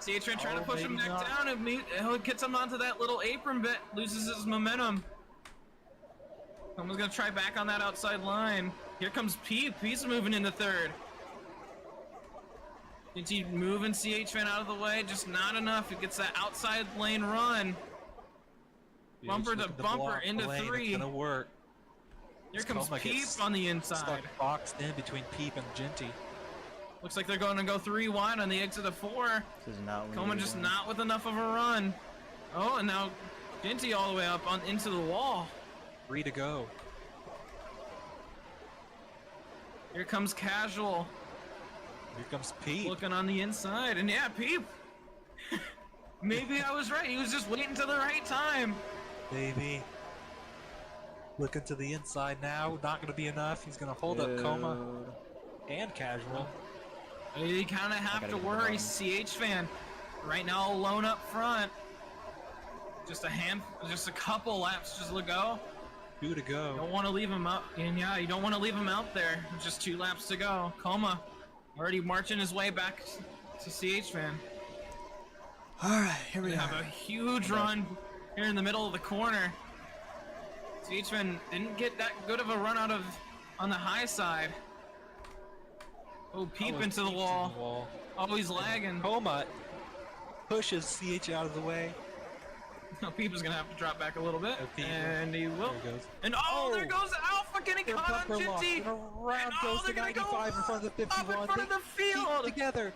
CHN trying to push him maybe back not. down. It gets him onto that little apron bit. Loses his momentum. Someone's gonna try back on that outside line. Here comes Peep. He's moving into 3rd. Ginty moving CHN out of the way. Just not enough. It gets that outside lane run. He's Bumper to looking bumper block the into lane. 3. It's gonna work. Here comes Coma Peep gets on the inside. Stuck boxed in between Peep and Ginty. Looks like they're going to go 3 wide on the exit of 4. This is not what Coma you're just doing. not with enough of a run. Oh, and now Ginty all the way up on into the wall. 3 to go. Here comes Casual Here comes Peep. looking on the inside, and yeah, Peep. Maybe I was right. He was just waiting to the right time. Baby. Looking to the inside now. Not going to be enough. He's going to hold up Coma and Casual. You kind of have gotta to get the worry, bottom. CH fan. Right now, alone up front. Just a couple laps just to go. 2 to go. Don't want to leave him out, and yeah, you don't want to leave him out there. Just 2 laps to go. Coma already marching his way back to CH fan. All right, here we We have are. a huge run here in the middle of the corner. CH fan didn't get that good of a run out of on the high side. Oh, Peep Oh, into the Peep's in wall. Oh, he's lagging. Coma pushes CH out of the way. No, Peep is gonna have to drop back a little bit, Peep. and he will. There he goes. And there goes Alpha getting They're caught on bumper locked. Ginty. And around And, goes they're the gonna go 95 in front of the 51. up in front of the They keep field. together.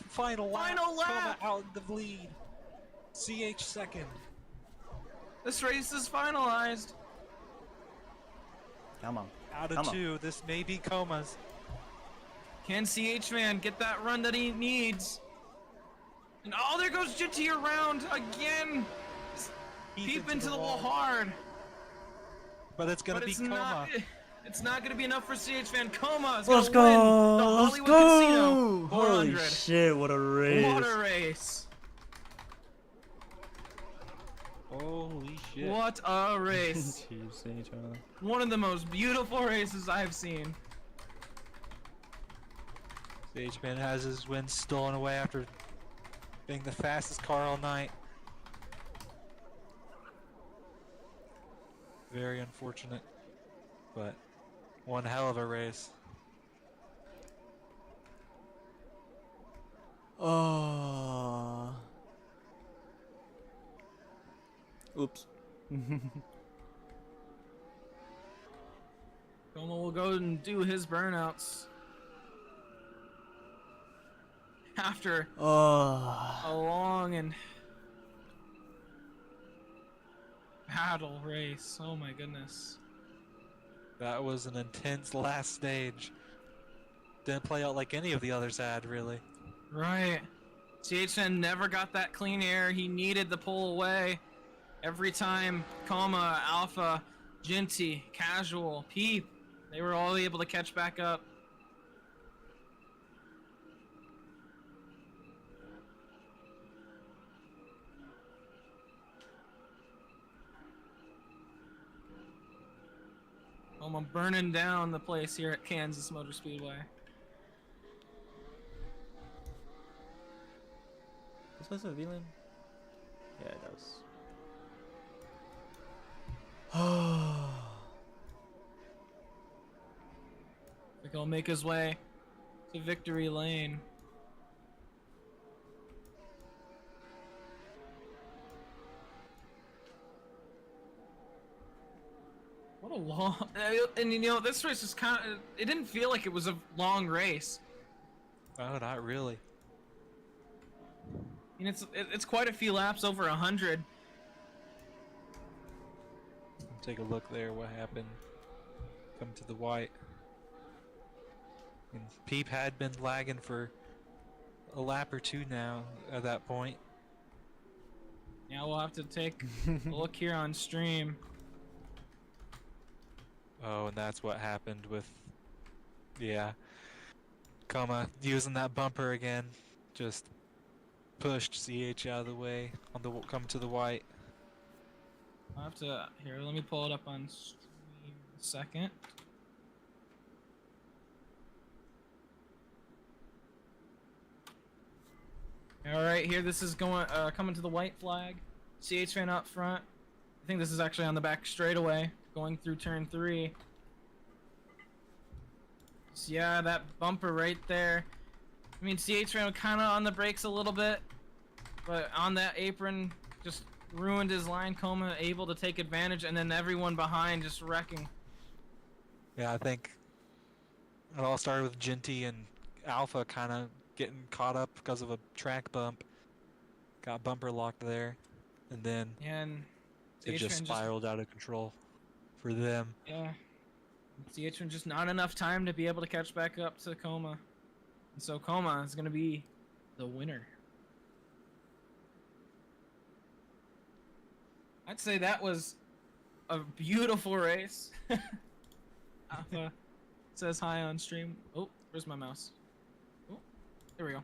Final lap. Final lap. Coma out in the lead. CH second. This race is finalized. Come on. Out of Come on. 2. This may be Coma's. Can CH man get that run that he needs? And there goes Ginty around again. Peep into the wall hard. But it's going But to be it's Coma. not. It's not gonna be enough for CH fan. Coma is Let's gonna win the go! Let's Hollywood go! Casino Holy 400. shit! What a race! What a race! Holy shit. What a race! Jeez, One of the most beautiful races I've seen. CH-Man has his win stolen away after being the fastest car all night. Very unfortunate, but one hell of a race. Oh. Oops. Como will go and do his burnouts. After Oh. a long and battle race. Oh my goodness. That was an intense last stage. Didn't play out like any of the others had, really. Right. CHN never got that clean air. He needed the pull away. Every time Coma, Alpha, Ginty, Casual, Peep, they were all able to catch back up. I'm burning down the place here at Kansas Motor Speedway. This was a villain? Yeah, it does. I think he'll make his way to victory lane. What a long, and you know, this race is kind of, it didn't feel like it was a long race. Oh, not really. I mean, it's quite a few laps, over 100. Take a look there. What happened? Come to the white. And Peep had been lagging for a lap or two now at that point. Yeah, we'll have to take a look here on stream. Oh, and that's what happened with, yeah, Coma using that bumper again. Just pushed CH out of the way on the come to the white. I'll have to, here, let me pull it up on stream a second. All right, here, this is going, coming to the white flag. CH fan up front. I think this is actually on the back straightaway, going through turn 3. So yeah, that bumper right there. I mean, CH ran kind of on the brakes a little bit, but on that apron, just ruined his line. Coma able to take advantage, and then everyone behind just wrecking. Yeah, I think it all started with Ginty and Alpha kind of getting caught up because of a track bump. Got bumper locked there, and then And it just spiraled out of control for them. Yeah. CH just not enough time to be able to catch back up to Coma. And so Coma is going to be the winner. I'd say that was a beautiful race. Alpha says hi on stream. Oh, where's my mouse? Oh, there we go.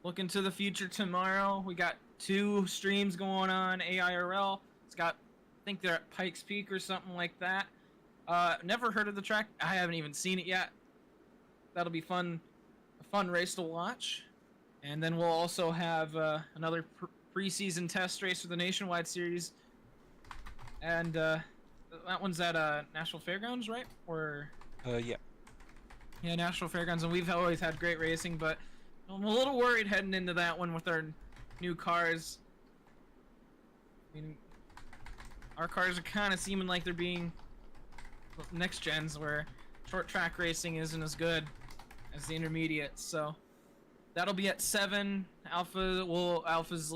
Looking to the future tomorrow. We got 2 streams going on. AIRL. It's got, I think they're at Pikes Peak or something like that. Never heard of the track. I haven't even seen it yet. That'll be fun. A fun race to watch. And then we'll also have another preseason test race for the Nationwide Series. And that one's at National Fairgrounds, right? Or Yeah. yeah, National Fairgrounds, and we've always had great racing, but I'm a little worried heading into that one with our new cars. I mean, our cars are kind of seeming like they're being next gens, where short track racing isn't as good as the intermediates. So that'll be at 7. Alpha's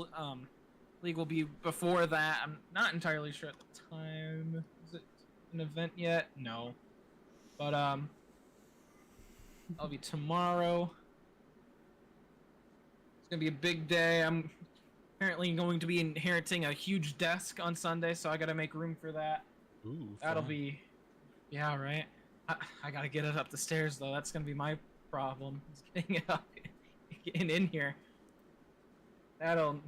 league will be before that. I'm not entirely sure at the time. Is it an event yet? No. But that'll be tomorrow. It's gonna be a big day. I'm apparently going to be inheriting a huge desk on Sunday, so I gotta make room for that. Ooh, That'll fun. be, yeah, right. I gotta get it up the stairs though. That's gonna be my problem. Is getting it up, getting in here. That'll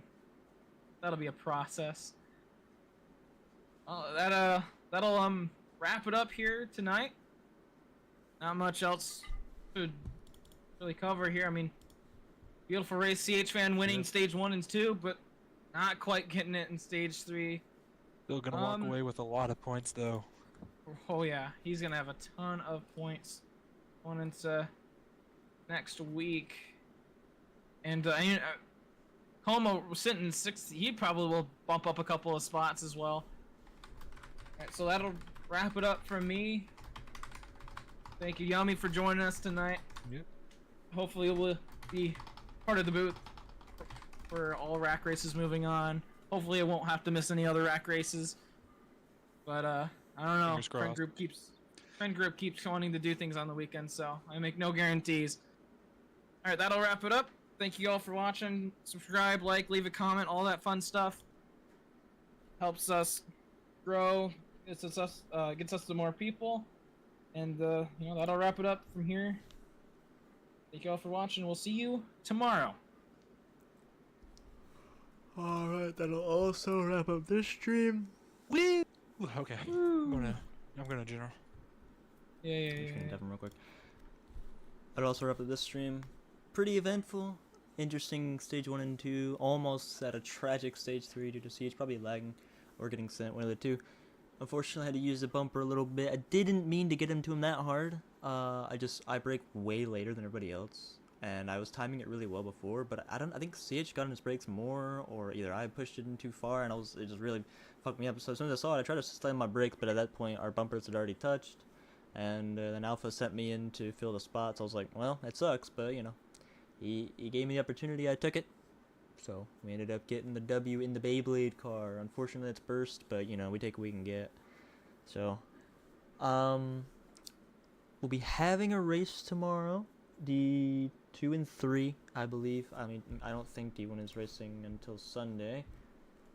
be a process. That'll wrap it up here tonight. Not much else to really cover here. I mean, beautiful race. CH fan winning stage 1 and 2, but not quite getting it in stage 3. Still gonna walk away with a lot of points though. Oh yeah, he's gonna have a ton of points going into next week. And Como sitting 6th. He probably will bump up a couple of spots as well. Alright, so that'll wrap it up from me. Thank you, Yummy, for joining us tonight. Yep. Hopefully we'll be part of the booth for all RACC races moving on. Hopefully I won't have to miss any other RACC races. But I don't know. Fingers crossed. Friend group keeps wanting to do things on the weekend, so I make no guarantees. Alright, that'll wrap it up. Thank you all for watching. Subscribe, like, leave a comment, all that fun stuff. Helps us grow, gets us to more people. And you know, that'll wrap it up from here. Thank you all for watching. We'll see you tomorrow. Alright, that'll also wrap up this stream. Woo! Okay. I'm gonna general. Yeah. I'm just gonna tap him real quick. That'll also wrap up this stream. Pretty eventful. Interesting stage 1 and 2. Almost at a tragic stage 3 due to CH probably lagging or getting sent, one of the two. Unfortunately, I had to use the bumper a little bit. I didn't mean to get into him that hard. I brake way later than everybody else. and I was timing it really well before, but I think CH got in his brakes more, or either I pushed it in too far, and it just really fucked me up. So as soon as I saw it, I tried to slam my brakes, but at that point our bumpers had already touched, and then Alpha sent me in to fill the spots. I was like, well, it sucks, but you know, he gave me the opportunity, I took it. So we ended up getting the W in the Beyblade car. Unfortunately, it's burst, but you know, we take what we can get. So, we'll be having a race tomorrow. D2 and 3, I believe. I mean, I don't think D1 is racing until Sunday.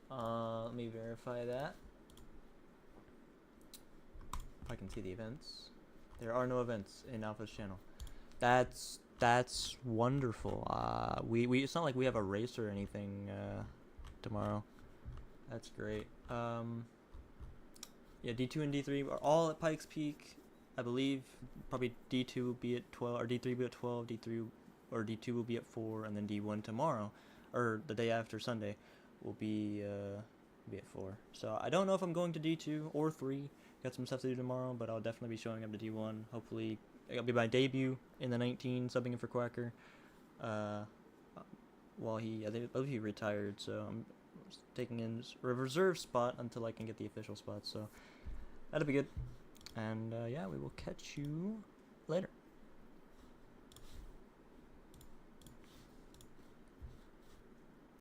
Let me verify that. If I can see the events. There are no events in Alpha's channel. That's wonderful. We it's not like we have a race or anything tomorrow. That's great. Yeah, D2 and D3 are all at Pikes Peak. I believe probably D2 will be at 12, or D3 will be at 12, D3 or D2 will be at 4, and then D1 tomorrow, or the day after Sunday, will be at 4. So I don't know if I'm going to D2 or 3. Got some stuff to do tomorrow, but I'll definitely be showing up to D1. Hopefully, it'll be my debut in the 19, subbing in for Quacker. While I believe he retired, so I'm taking in a reserve spot until I can get the official spot. So that'll be good. And yeah, we will catch you later.